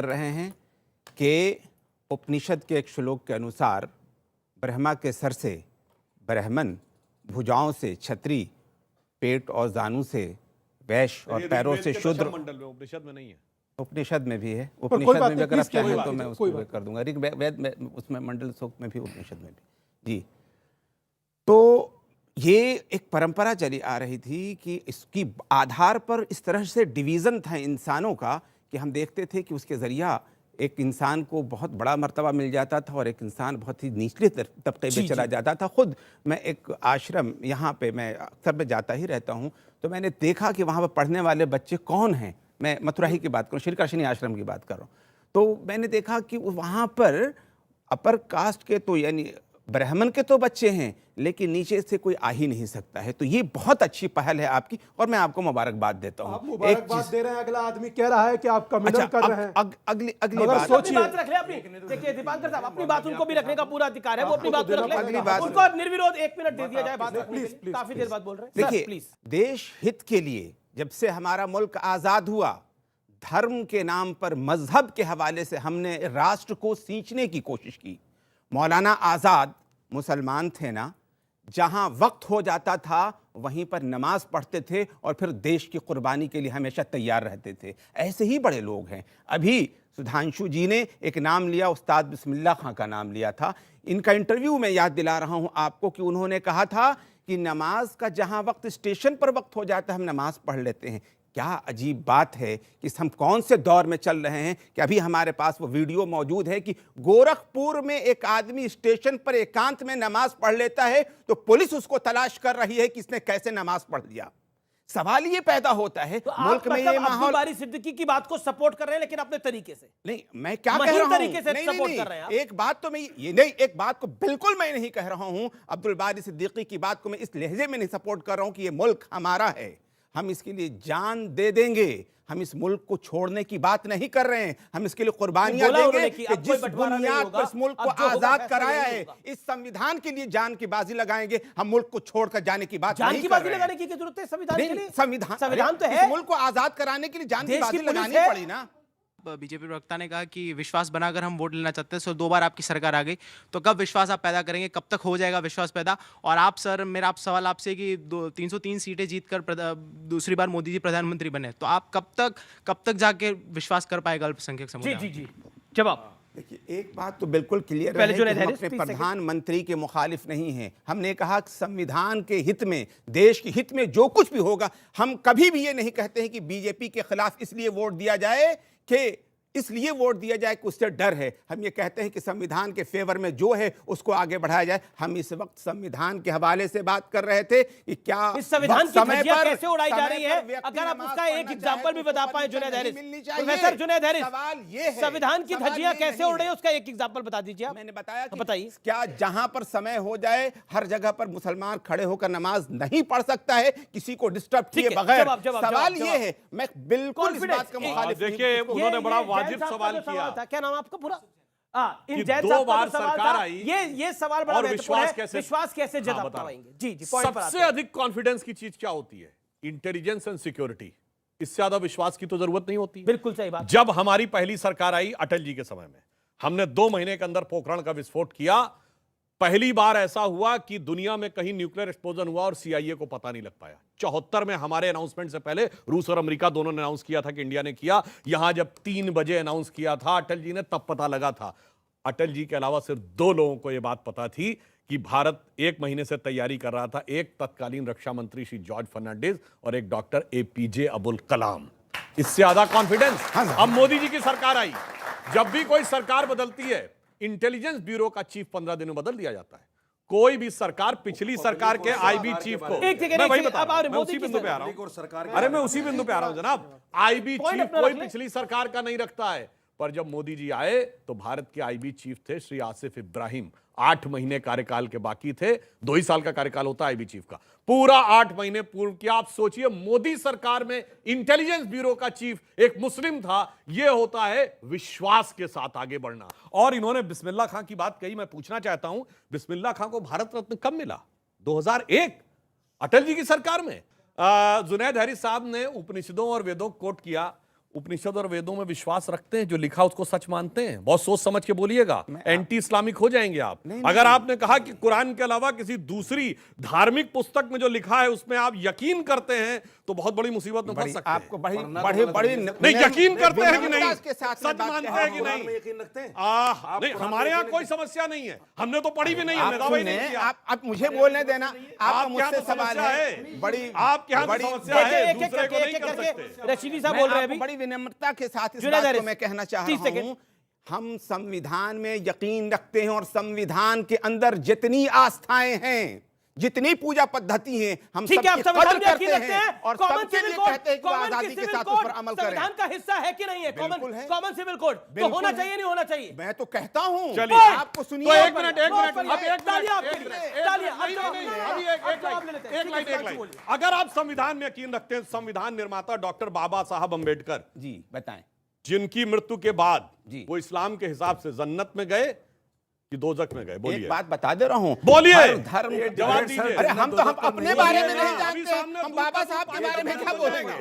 कर रहे हैं कि उपनिषद के एक श्लोक के अनुसार ब्रह्मा के सर से ब्राह्मण, भुजाओं से क्षत्रिय, पेट और जानू से वैश्य और पैरों से शूद्र।
मंडल में, उपनिषद में नहीं है।
उपनिषद में भी है,
कोई
उपनिषद
बात
में भी
नहीं,
अगर आप
प्लीज क्या
चाहें
बात
तो
है,
मैं
कोई
उसको
बात
कर दूंगा। ऋग्वेद में, उसमें मंडल सूक्त में भी, उपनिषद में भी। जी, तो ये एक परंपरा चली आ रही थी कि इसकी आधार पर इस तरह से डिवीज़न था इंसानों का कि हम देखते थे कि उसके ज़रिया एक इंसान को बहुत बड़ा मर्तबा मिल जाता था और एक इंसान बहुत ही निचले तबके में चला जाता था। खुद मैं एक आश्रम यहाँ पे मैं अक्सर में जाता ही रहता हूँ, तो मैंने देखा कि वहाँ पर पढ़ने वाले बच्चे कौन हैं। मैं मथुरा ही की बात करूँ, श्री कृष्ण आश्रम की बात कर रहा हूँ। तो मैंने देखा कि वहाँ पर अपर कास्ट के तो यानी ब्राह्मण के तो बच्चे हैं, लेकिन नीचे से कोई आ ही नहीं सकता है। तो ये बहुत अच्छी पहल है आपकी और मैं आपको मुबारकबाद देता हूँ।
आप मुबारकबाद दे रहे हैं, अगला आदमी कह रहा है कि आप कम्युनल कर रहे हैं।
अगली
मगर
बात
सोचिए,
बात रख ले अपनी। देखिए दीपांकर साहब, अपनी बात उनको भी रखने का पूरा अधिकार है, वो अपनी बात रख ले। उनको निर्विरोध 1 मिनट दे दिया जाए बात रखने के लिए। काफी देर बाद बोल रहे हैं।
देखिए,
प्लीज।
देश हित के लिए जब से हमारा मुल्क आजाद हुआ, धर्म के नाम पर, मजहब के हवाले से हमने राष्ट्र को सींचने की कोशिश की। मौलाना आजाद मुसलमान थे ना, जहां वक्त हो जाता था वहीं पर नमाज पढ़ते थे और फिर देश की कुर्बानी के लिए हमेशा तैयार रहते थे। ऐसे ही बड़े लोग हैं। अभी सुधांशु जी ने एक नाम लिया, उस्ताद बिस्मिल्लाह खां का नाम लिया था। इनका इंटरव्यू मैं याद दिला रहा हूं आपको कि उन्होंने कहा था कि नमाज का जहां वक्त स्टेशन पर वक्त हो जाता है हम नमाज पढ़ लेते हैं। क्या अजीब बात है कि हम कौन से दौर में चल रहे हैं कि अभी हमारे पास वो वीडियो मौजूद है कि गोरखपुर में एक आदमी स्टेशन पर एकांत में नमाज पढ़ लेता है तो पुलिस उसको तलाश कर रही है कि इसने कैसे नमाज पढ़ लिया। सवाल ये पैदा होता है
तो
मुल्क में ये माहौल।
अब्दुल बारी सिद्दीकी की बात को सपोर्ट कर रहे हैं, लेकिन अपने तरीके से।
नहीं, मैं क्या कह रहा हूं,
तरीके से सपोर्ट कर रहे हैं आप।
एक बात तो मैं ये नहीं, एक बात को बिल्कुल मैं नहीं कह रहा हूं। अब्दुल बारी सिद्दीकी की बात को मैं इस लहजे में नहीं सपोर्ट कर रहा हूं कि ये मुल्क हमारा है, हम इसके लिए जान दे देंगे। हम इस मुल्क को छोड़ने की बात नहीं कर रहे हैं, हम इसके लिए कुर्बानियां देंगे कि जिस बुनियाद पर इस मुल्क को आजाद कराया है, इस संविधान के लिए जान की बाजी लगाएंगे। हम मुल्क को छोड़कर जाने की बात नहीं कर रहे हैं।
जान की बाजी लगाने की जरूरत है संविधान के लिए?
संविधान तो है, इस मुल्क को आजाद कराने के लिए जान की बाजी लगानी पड़ी ना।
बीजेपी प्रवक्ता ने कहा कि विश्वास बनाकर हम वोट लेना चाहते हैं। सो 2 बार आपकी सरकार आ गई, तो कब विश्वास आप पैदा करेंगे, कब तक हो जाएगा विश्वास पैदा? और आप सर, मेरा सवाल आपसे कि 303 सीटें जीतकर दूसरी बार मोदी जी प्रधानमंत्री बने, तो आप कब तक जाके विश्वास कर पाएगा अल्पसंख्यक समुदाय?
जी जवाब।
देखिए, एक बात तो बिल्कुल क्लियर है कि हम अपने प्रधानमंत्री के मुखालिफ नहीं हैं। हमने कहा कि संविधान के हित में, देश के हित में जो कुछ भी होगा, हम कभी भी ये नहीं कहते हैं कि बीजेपी के खिलाफ इसलिए वोट दिया जाए कि इसलिए वोट दिया जाए कि उससे डर है। हम ये कहते हैं कि संविधान के फेवर में जो है उसको आगे बढ़ाया जाए। हम इस वक्त संविधान के हवाले से बात कर रहे थे कि क्या
इस संविधान की धज्जियां कैसे उड़ाई जा रही है। अगर आप उसका एक एग्जांपल भी बता पाए Junaid Harris, professor Junaid Harris,
सवाल ये है
संविधान की धज्जियां कैसे उड़ रही है, उसका एक एग्जांपल बता दीजिए आप।
मैंने बताया कि
बताइए,
क्या जहां पर समय हो जाए हर जगह पर मुसलमान खड़े होकर नमाज नहीं पढ़ सकता है किसी को डिस्टर्ब किए बगैर? सवाल ये है, मैं बिल्कुल इस बात का मुखालिफ नहीं।
देखिए, उन्होंने बड़ा वाजिब सवाल किया
था। क्या नाम आपका पूरा?
कि 2 बार सरकार आई,
ये सवाल बड़ा
और विश्वास
कैसे जता पाएंगे? जी पॉइंट पर आते
सबसे अधिक कॉन्फिडेंस की चीज क्या होती है? Intelligence and security. इससे ज्यादा विश्वास की तो जरूरत नहीं होती।
बिल्कुल सही बात।
जब हमारी पहली सरकार आई अटल जी के समय में, हमने 2 महीने के अंदर पोखरण का विस्फोट किया। पहली बार ऐसा हुआ कि दुनिया में कहीं न्यूक्लियर एक्सप्लोजन हुआ और सीआईए को पता नहीं लग पाया। 74 में हमारे अनाउंसमेंट से पहले रूस और अमेरिका दोनों ने अनाउंस किया था कि इंडिया ने किया। यहां जब 3 बजे अनाउंस किया था अटल जी ने, तब पता लगा था। अटल जी के अलावा सिर्फ 2 लोगों को यह बात पता थी कि भारत 1 महीने से तैयारी कर रहा था। एक तत्कालीन रक्षा मंत्री श्री जॉर्ज फर्नांडिस और एक डॉक्टर एपीजे अब्दुल कलाम। इससे ज्यादा कॉन्फिडेंस। अब मोदी जी की सरकार आई। जब भी कोई सरकार बदलती है, इंटेलिजेंस ब्यूरो का चीफ 15 दिन में बदल दिया जाता है। कोई भी सरकार पिछली सरकार के आईबी चीफ को, मैं वही बता रहा हूं, मैं उसी बिंदु पे आ रहा हूं। अरे मैं उसी बिंदु पे आ रहा हूं जनाब। आईबी चीफ कोई पिछली सरकार का नहीं रखता है। पर जब मोदी जी आए तो भारत के आईबी चीफ थे श्री आसिफ इब्राहिम। 8 महीने कार्यकाल के बाकी थे। 2 ही साल का कार्यकाल होता है आईबी चीफ का। पूरा 8 महीने पूर्ण किया। आप सोचिए, मोदी सरकार में इंटेलिजेंस ब्यूरो का चीफ एक मुस्लिम था। यह होता है विश्वास के साथ आगे बढ़ना। और इन्होंने बिस्मिल्लाह खां की बात कही। मैं पूछना चाहता हूं, बिस्मिल्लाह खां को भारत रत्न कब मिला? 2001 अटल जी की सरकार में। जुनैद हैरिस साहब ने उपनिषदों और वेदों को कोट किया। उपनिषद और वेदों में विश्वास रखते हैं? जो लिखा उसको सच मानते हैं? बहुत सोच समझ के बोलिएगा, एंटी इस्लामिक हो जाएंगे आप। अगर आपने कहा कि कुरान के अलावा किसी दूसरी धार्मिक पुस्तक में जो लिखा है उसमें आप यकीन करते हैं तो बहुत बड़ी मुसीबत में फंस सकते हैं।
आपको बड़ी
नहीं, यकीन करते हैं कि नहीं, सच मानते हैं कि नहीं? नहीं, हमारे यहाँ कोई समस्या नहीं है। हमने तो पढ़ी भी नहीं है।
आप मुझे बोलने देना। आपका मुझसे सवाल है, बड़ी
आपके यहाँ समस्या है, दूसरे को नहीं कर सकते।
रशीदी साहब बोल रहे हैं।
बड़ी विनम्रता के साथ इस बात को मैं कहना चाह रहा हूं हम संविधान में यकीन रखते हैं और संविधान के अंदर जितनी आस्थाएं हैं, जितनी पूजा पद्धति हैं, हम
ठीक है, आप
सबकी
संविधान
कदर
में यकीन
करते
रखते
हैं
हैं।
और
कॉमन
सबके
सिविल
लिए
कोड,
कहते हैं कि वो
कॉमन
आजादी के
सिविल
साथ
कोड
उस पर अमल करें।
संविधान का हिस्सा है कि नहीं है?
बिल्कुल है।
कॉमन सिविल कोड तो
बिल्कुल
होना
है।
चाहिए, नहीं होना चाहिए?
मैं तो कहता हूं,
चलिए।
आपको
तो
सुनिए।
एक मिनट, अब एक मिनट,
तालियां आपके लिए, तालियां।
नहीं, नहीं, नहीं, अभी एक लाइन। अगर आप संविधान में यकीन रखते हैं, संविधान निर्माता डॉक्टर बाबा साहब अंबेडकर
जी बताएं,
जिनकी मृत्यु के बाद
जी
वो इस्लाम के हिसाब से जन्नत में गए कि दोजख में गए? बोलिए।
एक बात बता दे रहा हूं,
बोलिए।
हर धर्म
जवाब दीजिए।
अरे हम अपने बारे में नहीं
अभी
जानते,
सामने
हम बाबा साहब के बारे में क्या बोलेंगे?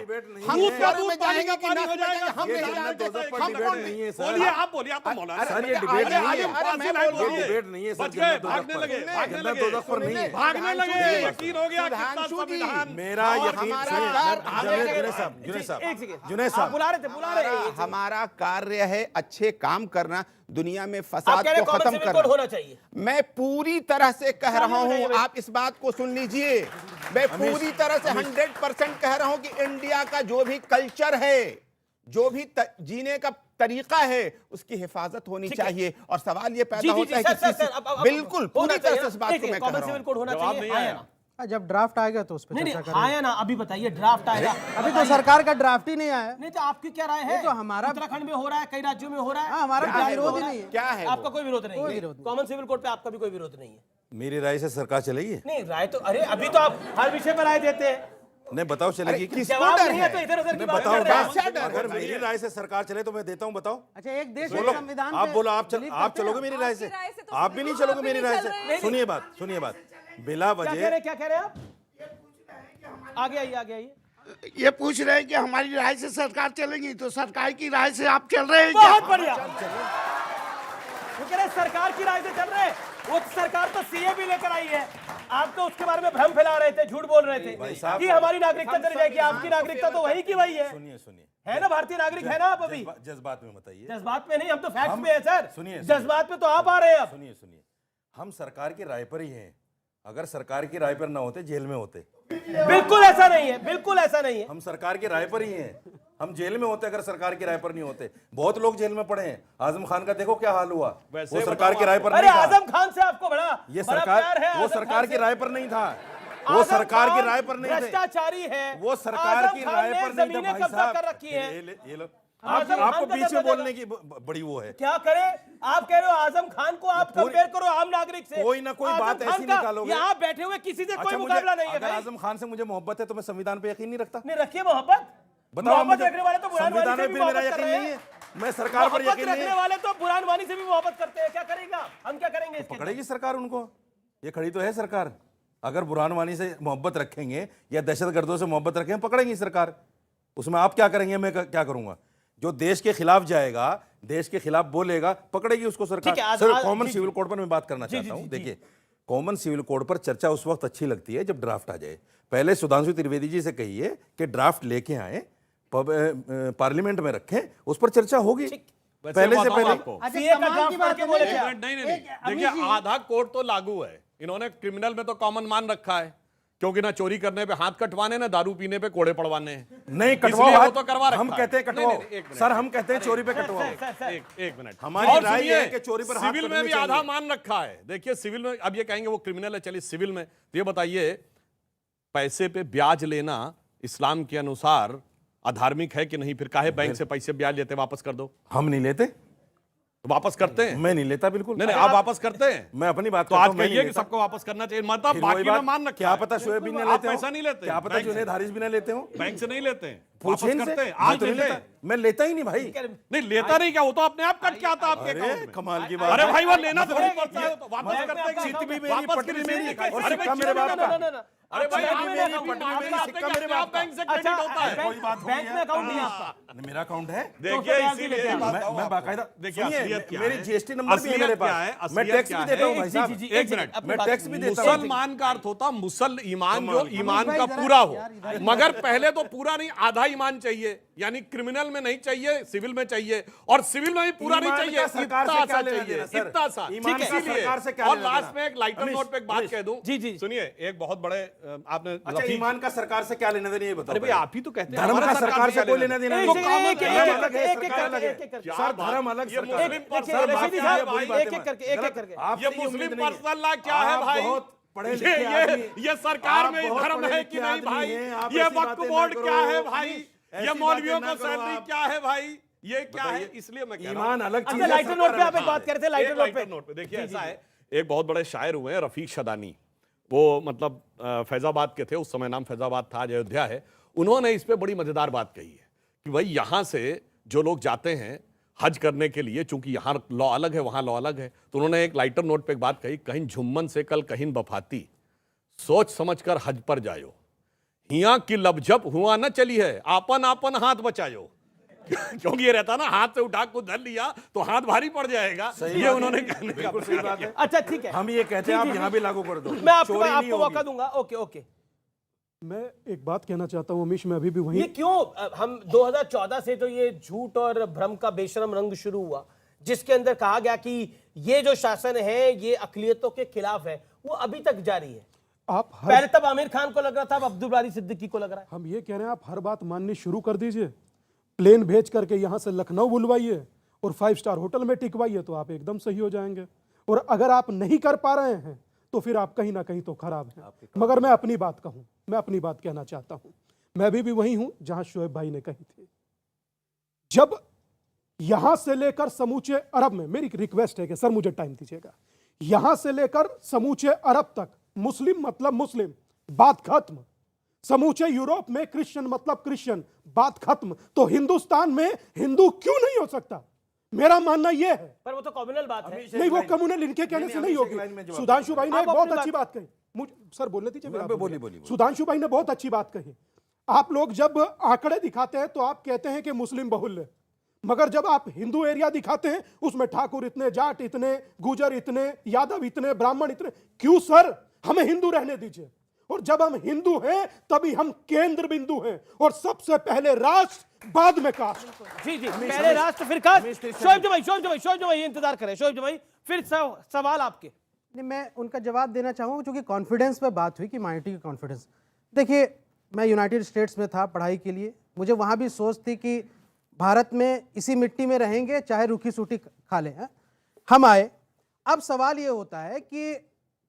हम
दूध का
धर्म में
दूध, पानी का
जाएंगे कि
पानी
नस
हो
में
जाएगा।
जाएंगे, हम
ये
नहीं
जन्नत
जानते।
दोजख पर
हम
डिबेट
कौन
नहीं
है?
है, बोलिए, आप बोलिए, आप तो मौलाना
सर,
हैं।
ये डिबेट
अरे,
नहीं
आगे
है।
फांसी
मैं
लाइन
बोल रहा हूं।
बोलिए।
डिबेट नहीं है सर,
बच गए,
जन्नत दोजख
भागने
पर।
लगे, भागने
जन्नत
लगे,
दोजख पर नहीं है।
भागने लगे, यकीन हो गया कितना
सुधांशु जी,
संविधान।
मेरा यकीन
हमारा
सुनिए,
कार्य-
जुनैद साहब, जुनैद
एक
साहब,
सेकंड।
जुनैद
आप
साहब,
बुला रहे थे, बुला रहे हैं।
हमारा कार्य है अच्छे काम करना, दुनिया में
आप
फसाद
कह रहे
को
कॉमन
खत्म
सिविल
करना।
कोड होना चाहिए।
मैं पूरी तरह से कह रहा
बताइए
हूं,
भाई।
आप इस बात को सुन लीजिए, मैं पूरी तरह से 100% कह रहा हूं कि इंडिया का जो भी कल्चर है, जो भी जीने का तरीका है, उसकी हिफाजत होनी चाहिए। और सवाल ये पैदा होता है कि बिल्कुल पूरी तरह से इस बात को मैं कह
कॉमन
रहा
सिविल
हूं।
कोड होना
जवाब
चाहिए।
नहीं
हाँ या
आया।
ना?
जब ड्राफ्ट आएगा तो उस पर
नहीं
चर्चा
नहीं,
करेंगे।
हाँ या ना? अभी बताइए, ड्राफ्ट आएगा
अभी तो सरकार का ड्राफ्ट ही नहीं आया।
नहीं तो आपकी क्या राय है?
ये तो हमारा-
उत्तराखंड में हो रहा है, कई राज्यों में हो रहा है।
हाँ, हमारा
बिहार में
विरोध
हो
ही
रहा
नहीं है।
क्या है वो?
आपका कोई विरोध नहीं
कोई
है?
विरोध नहीं।
कॉमन सिविल कोड पे आपका भी कोई विरोध नहीं है?
मेरी राय से सरकार चलेगी?
नहीं, राय तो, अरे अभी तो आप हर विषय पर राय देते हैं।
नहीं बताओ चलेगी कि?
किसको
जवाब
डर
नहीं है तो इधर उधर की
नहीं
बात
बताओ,
कर रहे हैं।
क्या डर है?
अगर मेरी राय से सरकार चले तो मैं देता हूं, बताओ।
अच्छा, एक देश
बोलो,
एक संविधान
आप
पे
बोलो, आप
believe
आप
करते हैं
चलोगे मेरी राय से?
आपकी राय से तो
आप भी नहीं
सुनिए,
चलोगे
आप
मेरी
भी
राय
नहीं चल रहे
से?
हैं।
सुनिए बात, सुनिए बात, बिला
क्या कह रहे
वजह
हैं, क्या कह रहे हैं आप? आगे आइए, आगे आइए।
ये पूछ रहे हैं कि हमारी राय से सरकार चलेगी, तो सरकार की राय से आप चल रहे हैं क्या?
बहुत बढ़िया। वो कह रहे हैं सरकार की राय से चल रहे हैं। वो सरकार तो सीए भी लेकर आई है। आप तो उसके बारे में भ्रम फैला रहे थे, झूठ बोल रहे थे कि हमारी नागरिकता चली जाएगी। आपकी नागरिकता तो वही की वही है।
सुनिए सुनिए,
है ना, भारतीय नागरिक है ना आप? अभी
जज्बात में बताइए।
जज्बात में नहीं, हम तो फैक्ट में है सर।
सुनिए,
जज्बात में तो आप आ रहे हैं अब।
सुनिए सुनिए, हम सरकार की राय पर ही हैं। अगर सरकार की राय पर ना होते जेल में होते।
बिल्कुल ऐसा नहीं है, बिल्कुल ऐसा नहीं है।
हम सरकार की राय पर ही हैं। हम जेल में होते अगर सरकार की राय पर नहीं होते। बहुत लोग जेल में पड़े हैं। आजम खान का देखो क्या हाल हुआ,
वैसे
वो सरकार की राय पर
अरे
नहीं था।
आजम खान से आपको बड़ा
ये
बड़ा प्यार है।
सरकार, वो
आजम
सरकार
खान
की
से।
राय पर नहीं था। वो
आजम
सरकार की
खान
राय पर नहीं थे।
भ्रष्टाचारी है।
वो सरकार
आजम
की
खान
राय
ने
पर नहीं था
जमीनें
भाई
कब्जा
साहब।
कर रखी है।
ये लो,
आजम खान
आपको
का
बीच में
दर्जा
बोलने की बड़ी वो है।
क्या करे? आप कह रहे हो आजम खान को आप कंपेयर करो आम नागरिक से।
कोई ना कोई
आजम
बात
खान
ऐसी
का
निकालोगे।
यहाँ बैठे हुए किसी से कोई
अच्छा,
मुकाबला नहीं है
अगर
भाई।
आजम खान से मुझे मोहब्बत है तो मैं संविधान पे यकीन नहीं रखता।
नहीं रखिए मोहब्बत।
बताओ
मोहब्बत
मुझे,
रखने वाले तो बुरहान वानी
संविधान
से
में
भी
भी मेरा
मोहब्बत कर
यकीन
रहे
नहीं
हैं।
है। मैं सरकार पर
मोहब्बत
यकीन नहीं
रखने
है।
वाले तो बुरहान वानी से भी मोहब्बत करते हैं। क्या करेगा? हम क्या करेंगे इसके?
पकड़ेगी सरकार उनको? ये खड़ी तो है सरकार। अगर बुरहान वानी से मोहब्बत रखेंगे या दहशतगर्दों से मोहब्बत रखेंगे, पकड़ेंगी सरकार। उसमें आप क्या करेंगे, मैं क्या करूंगा? जो देश के खिलाफ जाएगा, देश के खिलाफ बोलेगा, पकड़ेगी उसको सरकार।
ठीक है,
सर, कॉमन सिविल कोड पर मैं बात करना चाहता हूं। देखिए, कॉमन सिविल कोड पर चर्चा उस वक्त अच्छी लगती है जब ड्राफ्ट आ जाए। पहले सुधांशु त्रिवेदी जी से कहिए कि ड्राफ्ट लेके आए, पार्लियामेंट में रखें, उस पर चर्चा होगी पहले से पहले।
अच्छा,
सीए का
कमाल
ड्राफ्ट
की बात
करके
है
बोले
ना,
क्या?
नहीं नहीं
एक
नहीं,
अभी
देखिए
जी-
आधा कोड तो लागू है। इन्होंने क्रिमिनल में तो कॉमन मान रखा है, क्योंकि ना चोरी करने पे हाथ कटवाने, ना दारू पीने पे कोड़े पड़वाने हैं।
नहीं
इसलिए
कटवाओ
वो
हाथ,
तो करवा रखा
हम
है।
कहते हैं
नहीं,
कटवाओ।
नहीं, एक मिनट।
सर, हम कहते हैं चोरी पे कटवाओ।
एक मिनट,
हमारी
और
राय
सुनिए,
है कि चोरी पर हाथ
सिविल में
कटने
भी
चाहिए।
आधा मान रखा है। देखिए सिविल में, अब ये कहेंगे वो क्रिमिनल है, चलिए सिविल में तो ये बताइए, पैसे पे ब्याज लेना इस्लाम के अनुसार अधार्मिक है कि नहीं? फिर काहे बैंक से पैसे ब्याज लेते, वापस कर दो।
हम नहीं लेते,
वापस करते हैं?
मैं नहीं लेता बिल्कुल।
नहीं नहीं, आप वापस करते हैं?
मैं अपनी बात
तो
करता
आज
हूं, मैं
कहिए
नहीं
कि
लेता।
सबको वापस करना चाहिए, मतलब
फिर वही
बाकी में
बात,
मान रखा
क्या
है।
पता शोएब भी ना
आप
लेते हो,
पैसा नहीं लेते,
क्या पता
बैंक से।
जुनैद हारिस भी ना लेते हो।
बैंक से नहीं लेते हैं,
पूछे
वापस
इनसे।
करते हैं।
मैं
आज
तो नहीं
लेते
लेता,
हैं।
मैं लेता ही नहीं भाई।
नहीं लेता नहीं क्या? वो तो अपने आप कट के आता आपके
अरे
अकाउंट में।
कमाल की बात
अरे
है।
भाई वो लेना
मतलब-
थोड़ी पड़ता है, तो वापस
मतलब-
करते हैं कि
चिट्ठी भी मेरी,
वापस
पट्टी
की
भी
रिसीट
मेरी,
कैसे?
और
अरे
सिक्का
भाई
मेरे बाप का।
अरे भाई
बैंक
आप
में
मेरी
अकाउंट
पट्टी
है,
मेरी,
आपका
सिक्का
बैंक
मेरे बाप का। बैंक से क्रेडिट होता है।
कोई बात हो
बैंक
गई
में
है।
अकाउंट नहीं है आपका।
नहीं, मेरा अकाउंट है।
देखिए इसीलिए
मैं बाकायदा,
देखिए
सुनिए,
असलियत क्या
मेरी
है?
जीएसटी नंबर भी है मेरे
असलियत क्या है?
पास। मैं
असलियत
टैक्स
क्या
भी देता हूँ
है?
भाई साहब।
एक मिनट,
मैं टैक्स भी देता हूँ।
मुसलमान का अर्थ होता मुसल ईमान, जो ईमान का पूरा हो, मगर पहले तो पूरा नहीं, आधा ईमान चाहिए। यानी क्रिमिनल में नहीं चाहिए, सिविल में चाहिए, और सिविल में भी पूरा नहीं चाहिए,
सरकार
इतना
से
सा
क्या लेना
चाहिए,
देना, सर?
इतना सा।
ईमान का
इसीलिए
सरकार से क्या
और
लेना
लास्ट
देना?
में एक लाइटर नोट पे एक बात कह दूं।
जी।
सुनिए, एक बहुत बड़े आपने
अच्छा, ईमान का सरकार से क्या लेना देना ये बताओ।
अरे भाई आप ही तो कहते हैं
धर्म
हमारा
का सरकार से कोई लेना देना नहीं।
एक-एक करके
सर धर्म अलग,
ये
सरकार
मुस्लिम
अलग।
पर्सनल लॉ
रशीदी
क्या है
साहब,
भाई?
एक-एक करके
आपसे
ये
ये
मुस्लिम
उम्मीद नहीं है।
पर्सनल लॉ क्या है
आप
भाई?
बहुत पढ़े लिखे आदमी-
ये सरकार
आप
में
बहुत
धर्म
पढ़े
है
लिखे
कि नहीं
आदमी
भाई?
हैं, आप
ये
ऐसी
वक्फ
बातें
बोर्ड
ना
क्या
करो।
है भाई?
ऐसी
ये
बातें
मौलवियों
ना
को
करो
सैलरी
आप।
क्या है भाई? ये क्या है?
बताइए।
इसलिए मैं कह रहा
ईमान
हूं।
अलग चीज
अच्छा,
है,
लाइटर नोट पे आप
सरकार
एक बात कर रहे थे,
एक
लाइटर
लाइटर
नोट
नोट पे देखिए,
जी,
ऐसा
जी।
है, एक बहुत बड़े शायर हुए हैं रफीक शदानी, वो मतलब फैजाबाद के थे, उस समय नाम फैजाबाद था, आज अयोध्या है। उन्होंने इस पे बड़ी मजेदार बात कही है कि भाई यहां से जो लोग जाते हैं हज करने के लिए, चूंकि यहाँ लॉ अलग है वहां लॉ अलग है, तो उन्होंने एक लाइटर नोट पे एक बात कही, कहीं झुम्मन से कल कहीं बफाती, सोच समझकर हज पर जायो, हिया की लबजब हुआ न चली है, आपन आपन हाथ बचायो। क्योंकि ये रहता ना, हाथ से उठा को धर लिया तो हाथ भारी पड़ जाएगा, ये उन्होंने कहने का
बिल्कुल सही बात है।
अच्छा ठीक है,
हम ये कहते हैं आप यहाँ भी लागू कर दो,
मैं आपको
चोरी नहीं
आपको
होगी।
मौका दूंगा। ओके ओके,
मैं एक बात कहना चाहता हूँ अमीश, मैं अभी भी वहीं
ये क्यों हम 2014 से जो ये झूठ और भ्रम का बेशरम रंग शुरू हुआ, जिसके अंदर कहा गया कि ये जो शासन है ये अकलियतों के खिलाफ है, वो अभी तक जारी है।
आप हर
पहले तब आमिर खान को लग रहा था, अब अब्दुल बारी सिद्दीकी को लग रहा है।
हम ये कह रहे हैं आप हर बात माननी शुरू कर दीजिए, प्लेन भेज करके यहाँ से लखनऊ बुलवाइए और 5 स्टार होटल में टिकवाइए तो आप एकदम सही हो जाएंगे। और अगर आप नहीं कर पा रहे हैं तो फिर आप कहीं ना कहीं तो खराब हैं। मगर मैं अपनी बात कहूँ, मैं अपनी बात कहना चाहता हूँ, मैं अभी भी वही हूँ जहाँ शोएब भाई ने कही थी। जब यहां से लेकर समूचे अरब में, मेरी रिक्वेस्ट है कि सर मुझे टाइम दीजिएगा, यहां से लेकर समूचे अरब तक मुस्लिम मतलब मुस्लिम, बात खत्म। समूचे यूरोप में क्रिश्चियन मतलब क्रिश्चियन, बात खत्म। तो हिंदुस्तान में हिंदू क्यों नहीं हो सकता? मेरा मानना यह है।
पर वो तो कम्युनल बात है।
नहीं, वो कम्युनल इनके कहने से नहीं होगी। सुधांशु भाई ने एक बहुत अच्छी बात कही, मुझे सर बोलने दीजिए।
बोलिए।
सुधांशु भाई ने बहुत अच्छी बात कही। आप लोग जब आंकड़े दिखाते हैं तो आप कहते हैं कि मुस्लिम बहुल्य, मगर जब आप हिंदू एरिया दिखाते हैं उसमें ठाकुर इतने, जाट इतने, गुजर इतने, यादव इतने, ब्राह्मण इतने। क्यों सर? हमें हिंदू रहने दीजिए। और जब हम हिंदू हैं तभी हम केंद्र बिंदु हैं, और सबसे पहले राष्ट्र, बाद में कास्ट।
जी जी, पहले राष्ट्र फिर कास्ट। शोएब भाई इंतजार करें। शोएब भाई फिर सवाल आपके।
नहीं, मैं उनका जवाब देना चाहूँगा, क्योंकि कॉन्फिडेंस पे बात हुई कि माइनॉरिटी की कॉन्फिडेंस। देखिए, मैं यूनाइटेड स्टेट्स में था पढ़ाई के लिए, मुझे वहाँ भी सोच थी कि भारत में इसी मिट्टी में रहेंगे, चाहे रूखी सूटी खा लें। हम आए। अब सवाल ये होता है कि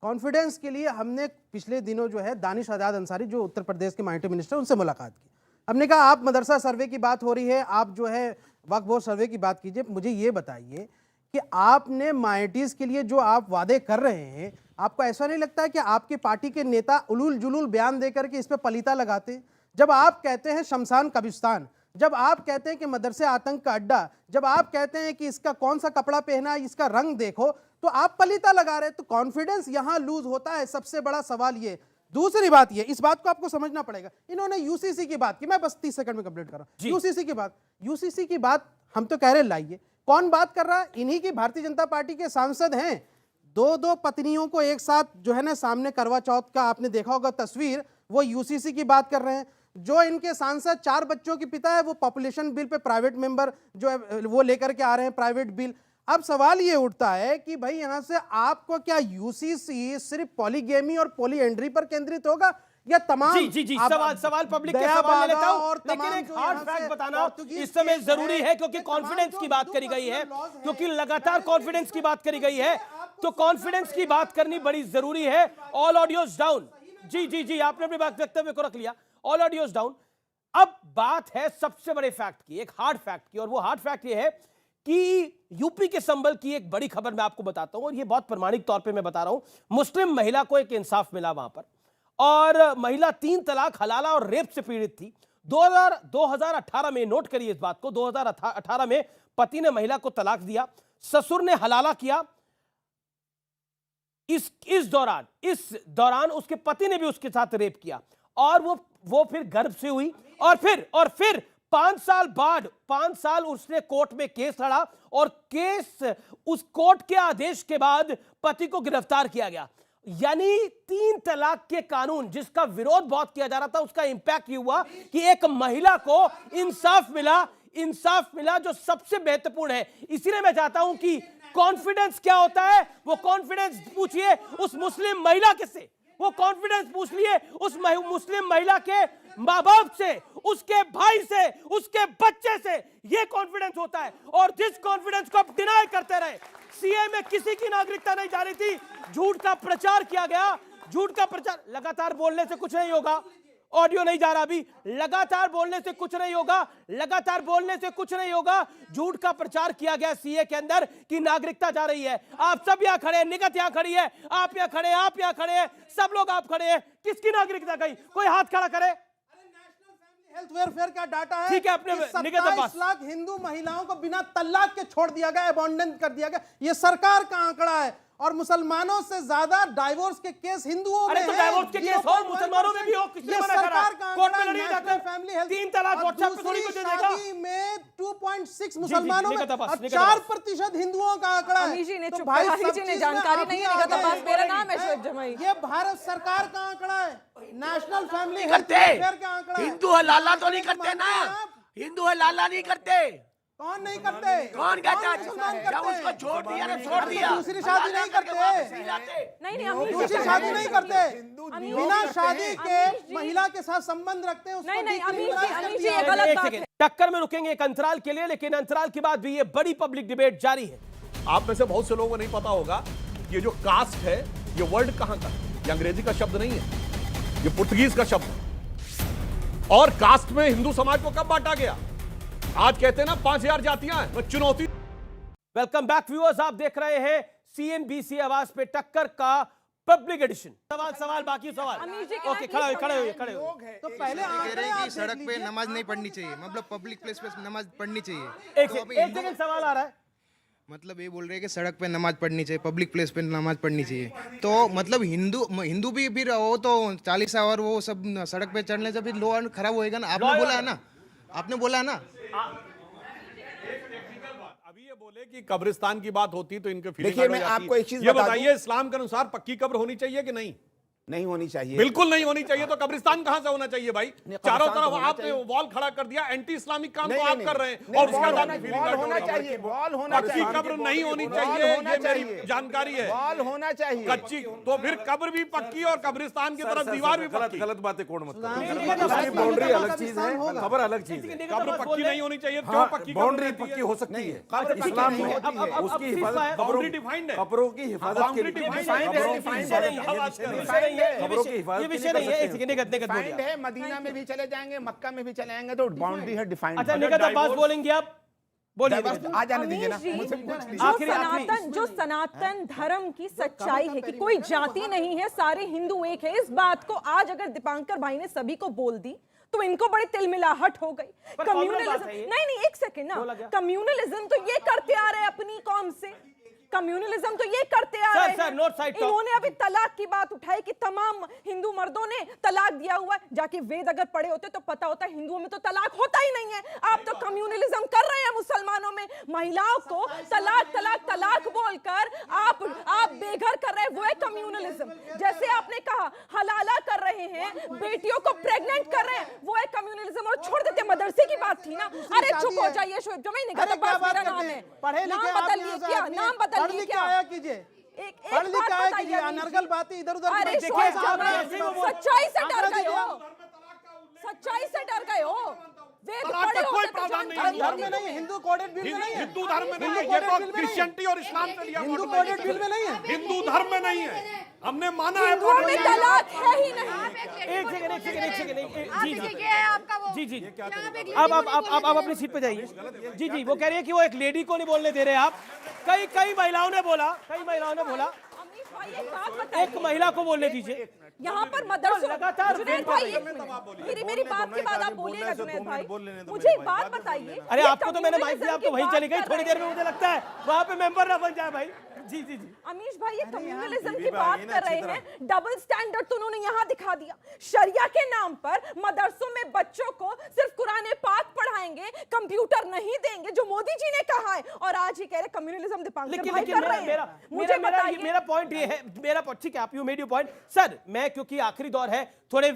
कॉन्फिडेंस के लिए हमने पिछले दिनों जो है दानिश आज़ाद अंसारी, जो उत्तर प्रदेश के माइनॉरिटी मिनिस्टर, उनसे मुलाकात की। हमने कहा आप मदरसा सर्वे की बात हो रही है, आप जो है वक्फ बोर्ड सर्वे की बात कीजिए। मुझे ये बताइए कि आपने माइनॉरिटीज़ के लिए जो आप वादे कर रहे हैं, आपको ऐसा नहीं लगता है कि आपकी पार्टी के नेता उलूल जुलूल बयान देकर के इस पर पलीता लगाते हैं? जब आप कहते हैं शमशान कब्रिस्तान, जब आप कहते हैं कि मदरसे आतंक का अड्डा, जब आप कहते हैं कि इसका कौन सा कपड़ा पहना है, इसका रंग देखो, तो आप पलीता लगा रहे हैं। तो कॉन्फिडेंस यहां लूज होता है। सबसे बड़ा सवाल ये। दूसरी बात ये, इस बात को आपको समझना पड़ेगा। इन्होंने यूसीसी की बात की, मैं बस 30 सेकंड में कंप्लीट कर रहा हूं। यूसीसी की बात हम तो कह रहे लाइए। कौन बात कर रहा है? इन्हीं की भारतीय जनता पार्टी के सांसद हैं। 2-2 पत्नियों को एक साथ जो है ना सामने करवा चौथ का आपने देखा होगा तस्वीर, वो यूसीसी की बात कर रहे हैं। जो इनके सांसद 4 बच्चों के पिता है, वो population bill pay private member जो है वो लेकर के आ रहे हैं, प्राइवेट बिल। अब सवाल ये उठता है कि भाई यहां से आपको क्या यूसीसी सिर्फ पॉलीगेमी और पॉलीएंड्री पर केंद्रित होगा या तमाम?
जी, सवाल पब्लिक के सवाल ले लेता हूं, लेकिन एक हार्ड फैक्ट बताना इस समय जरूरी है, क्योंकि कॉन्फिडेंस की बात करी गई है, क्योंकि लगातार कॉन्फिडेंस की बात करी गई है, तो कॉन्फिडेंस की बात करनी बड़ी जरूरी है। All audios down. जी, आपने अपनी बात वक्तव्य को रख लिया। All audios down. अब बात है सबसे बड़े फैक्ट की, एक हार्ड फैक्ट की, और वो हार्ड फैक्ट ये है कि यूपी के संबल की एक बड़ी खबर मैं आपको बताता हूं, और ये बहुत प्रमाणिक तौर पे मैं बता रहा हूं। मुस्लिम महिला को एक इंसाफ मिला वहां पर, और महिला 3 तलाक, हलाला और रेप से पीड़ित थी। 2018 में, नोट करिए इस बात को, 2018 में पति ने महिला को तलाक दिया, ससुर ने हलाला किया। इस दौरान उसके पति ने भी उसके साथ रेप किया, और वो फिर गर्भ से हुई, और फिर 5 साल बाद, 5 साल उसने कोर्ट में केस लड़ा, और उस कोर्ट के आदेश के बाद पति को गिरफ्तार किया गया। यानी 3 तलाक के कानून जिसका विरोध बहुत किया जा रहा था, उसका इंपैक्ट ये हुआ कि एक महिला को इंसाफ मिला जो सबसे महत्वपूर्ण है। इसीलिए मैं चाहता हूं कि कॉन्फिडेंस क्या होता है वो कॉन्फिडेंस पूछिए उस मुस्लिम महिला के से, वो कॉन्फिडेंस पूछ लिए उस मुस्लिम महिला के मां बाप से, उसके भाई से, उसके बच्चे से। ये कॉन्फिडेंस होता है। और जिस कॉन्फिडेंस को आप डिनाई करते रहे, सीए में किसी की नागरिकता नहीं जा रही थी, झूठ का प्रचार किया गया, झूठ का प्रचार। लगातार बोलने से कुछ नहीं होगा, ऑडियो नहीं जा रहा अभी। लगातार बोलने से कुछ नहीं होगा, लगातार बोलने से कुछ नहीं होगा। झूठ का प्रचार किया गया सीए के अंदर कि नागरिकता जा रही है। आप सब यहां खड़े हैं, निगत यहां खड़ी है, आप यहां खड़े हैं, आप यहां खड़े हैं, सब लोग आप खड़े हैं। किसकी नागरिकता गई? कोई हाथ खड़ा करे।
हेल्थ वेलफेयर का डाटा है,
ठीक है, अपने
कि
निगत
27 लाख हिंदू महिलाओं को बिना तलाक के छोड़ दिया गया, अबॉन्डन कर दिया गया। ये सरकार का आंकड़ा है। और मुसलमानों से ज्यादा डाइवोर्स के केस हिंदुओं में
तो डाइवोर्स के केस हो, मुसलमानों में भी हो, किसने मना करा?
सरकार का
कोर्ट में
आंकड़ा
लड़िए
है,
जाकर।
फैमिली हेल्थ
3 तलाक व्हाट्सएप पे थोड़ी कुछ दे देगा।
शादी में 2.6 मुसलमानों में
निगत अब्बास,
और
निगत
4% हिंदुओं का आंकड़ा है।
अमीर जी ने
तो
चुप
भाई
करा,
सब
अमीर जी ने
चीज
जानकारी
में
नहीं है।
आप
निगत
ही
अब्बास,
आगे
मेरा
हैं।
नाम है शोएब जमाई।
ये भारत सरकार का आंकड़ा है, नेशनल फैमिली हेल्थ
करते
वेलफेयर का आंकड़ा है।
हिंदू हलाला तो नहीं करते ना, हिंदू हलाला नहीं करते।
कौन नहीं करते?
कौन कहता है?
मुसलमान
जब
करते
उसको
हैं।
छोड़ दिया ना, छोड़ दिया।
दूसरी शादी नहीं करते,
नहीं अमीर
दूसरी
जी,
शादी नहीं करते,
अमीर
बिना
जी,
शादी
अमीर
के
जी।
महिला के साथ संबंध रखते हैं। उसको
नहीं
decriminalize
अमीर
कर
जी
दिया
ये
है।
गलत
एक
बात
सेकंड,
है।
टक्कर में रुकेंगे एक अंतराल के लिए, लेकिन अंतराल के बाद भी ये बड़ी पब्लिक डिबेट जारी है।
आप में से बहुत से लोगों को नहीं पता होगा ये जो कास्ट है ये वर्ड कहां का है। ये अंग्रेजी का शब्द नहीं है, ये पुर्तगीज का शब्द है। और कास्ट में हिंदू समाज को कब बांटा गया? आज कहते हैं ना 5000 जातियां हैं, मैं चुनौती।
वेलकम बैक व्यूअर्स, आप देख रहे हैं सीएनबीसी आवाज पे टक्कर का पब्लिक एडिशन। सवाल बाकी सवाल।
अमीर जी,
ओके, खड़े हो।
तो पहले आंकड़े आप देख
सड़क पे
लीजिए।
नमाज नहीं पढ़नी चाहिए, मतलब पब्लिक प्लेस पे नमाज पढ़नी चाहिए।
एक सेकंड सवाल आ रहा है।
मतलब ये बोल रहे हैं कि सड़क पे नमाज पढ़नी चाहिए, पब्लिक प्लेस पे नमाज पढ़नी चाहिए। तो मतलब हिंदू भी फिर वो तो 40 और वो सब सड़क पे चढ़ने से फिर लॉ खराब होएगा ना। आपने बोला है ना, आपने बोला है ना।
अभी ये बोले कि कब्रिस्तान की बात होती तो इनके फीलिंग
देखिए,
हर्ट हो
मैं
जाती।
आपको एक चीज
ये
बता दूं।
बताइए, इस्लाम के अनुसार पक्की कब्र होनी चाहिए कि नहीं?
नहीं होनी चाहिए।
बिल्कुल नहीं होनी चाहिए। तो कब्रिस्तान कहां से होना चाहिए भाई? चारों
कब्रिस्तान
तरफ
तो होना
आपने
चाहिए।
वॉल खड़ा कर दिया, एंटी इस्लामिक काम
नहीं,
तो आप
नहीं,
कर रहे
नहीं,
हैं। और उसके
वॉल
बाद
होना-
फीलिंग
वॉल
हर्ट हो
होना
रही है।
चाहिए, वॉल होना
पक्की
चाहिए।
कब्र नहीं होनी
वॉल
चाहिए,
होना
ये मेरी
चाहिए।
जानकारी है।
वॉल होना चाहिए।
कच्ची तो फिर कब्र भी पक्की और कब्रिस्तान की तरफ दीवार भी पक्की।
गलत बातें कोड मत करो।
सुधांशु
बाउंड्री अलग चीज है, खबर अलग चीज है।
कब्र पक्की नहीं होनी चाहिए। क्यों
हाँ,
पक्की कब्र
बाउंड्री
रहती है?
पक्की हो सकती है।
कब्र पक्की
इस्लाम
नहीं
में
होती है।
उसकी
अब
हिफाजत
है।
बाउंड्री डिफाइंड है।
कब्रों की हिफाजत के
बाउंड्री
लिए
डिफाइंड
डिफाइंड है,
है।
डिफाइंड
ये
है।
बात कर रहे हैं।
विषय नहीं है,
खबरों की हिफाजत
ये
के लिए
विषय नहीं
कर
है।
सकते हैं।
निगत बोलिए
डिफाइंड
आप।
है, मदीना में भी चले जाएंगे, मक्का में भी चले जाएंगे तो बाउंड्री है, डिफाइंड।
अच्छा, निगत अब्बास बोलेंगे आप, बोलिए।
आ जाने दीजिए ना,
अमीर जी,
मुझसे पूछ लीजिए।
जो सनातन धर्म की सच्चाई है कि कोई जाति नहीं है, सारे हिंदू एक है, इस बात को आज अगर दीपांकर भाई ने सभी को बोल दी तो इनको बड़ी तिलमिलाहट हो गई। कम्युनलिज्म नहीं, एक सेकेंड ना, कम्युनलिज्म तो ये करते आ रहे हैं अपनी कौम से, कम्युनलिज्म तो ये करते आ रहे हैं।
Note side talk.
इन्होंने अभी तलाक की बात उठाई कि तमाम हिंदू मर्दों ने तलाक दिया हुआ है। जाके वेद अगर पढ़े होते तो पता होता है हिंदुओं में तो तलाक होता ही नहीं है। आप तो कम्युनलिज्म कर रहे हैं मुसलमानों में, महिलाओं को तलाक तलाक तलाक बोलकर आप बेघर कर रहे हैं, वो है कम्युनलिज्म। जैसे आपने कहा हलाला कर रहे हैं, बेटियों को प्रेग्नेंट कर रहे हैं, वो है कम्युनलिज्म। और छोड़ देते, मदरसे की बात थी ना। अरे चुप हो जाइए शोएब जमाई, निगत अब्बास मेरा नाम है।
पढ़े
नाम
लिखे
बदल लिए क्या? नाम बदल
पढ़
लिए
लिख के
क्या?
आया कीजिए, पढ़ लिख के आया कीजिए। अनर्गल बातें इधर उधर
अरे
देखिए,
शोएब
साहब,
जमाई, सच्चाई से डर
आंकड़ा
गए
दीजिए।
हो, सच्चाई से डर गए हो। वेद
तलाक
पढ़े
का कोई
होते तो
प्रावधान नहीं है।
जानकारी
धर्म में
होती।
नहीं, हिंदू कोडेड बिल में नहीं है।
हिंदू धर्म में नहीं
हिंदू
है। ये
कोडेड
तो
बिल में नहीं है।
क्रिश्चियनिटी और इस्लाम से लिया
हिंदू
मॉडर्नाइजेशन।
कोडेड बिल में नहीं है।
हिंदू धर्म में नहीं है, हमने माना है।
हिंदुओं में तलाक है ही नहीं।
एक सेकंड
आप
जी
देखिए, ये है आपका वो
जी जी
यहाँ पे एक
अब
lady को नहीं
आप अपनी सीट पे जाइए। जी जी, वो कह रही है कि वो एक लेडी को नहीं बोलने दे रहे आप। कई महिलाओं ने बोला,
अमीर भाई एक बात बताइए,
एक महिला को बोलने दीजिए।
यहाँ पर मदरसों
लगातार
जुनैद भाई एक मिनट, मेरी बात के बाद आप बोलिएगा जुनैद भाई। मुझे एक बात बताइए,
अरे
ये
आपको तो मैंने माइक दिया, आप तो वहीं
कम्युनलिज्म
चली गई।
की
थोड़ी
बात
देर में
कर
मुझे लगता है वहां पे मेंबर ना बन जाए भाई। जी जी जी
अमीश भाई ये कम्युनलिज्म
बीबी
की
भाई
बात
ने
कर रहे
अच्छी तरह।
हैं, डबल स्टैंडर्ड तो उन्होंने यहाँ दिखा दिया। शरिया के नाम पर मदरसों में बच्चों को सिर्फ कुरान पाक पढ़ाएंगे, कंप्यूटर नहीं देंगे, जो मोदी जी ने कहा है, और आज ही कह रहे कम्युनलिज्म दीपांकर
लेकिन
भाई
लेकिन
कर रहे
मेरा
हैं। मुझे बताइए,
मेरा पॉइंट ये है, मेरा point, ठीक है आप you made your point sir. मैं क्योंकि आखिरी दौर है, थोड़े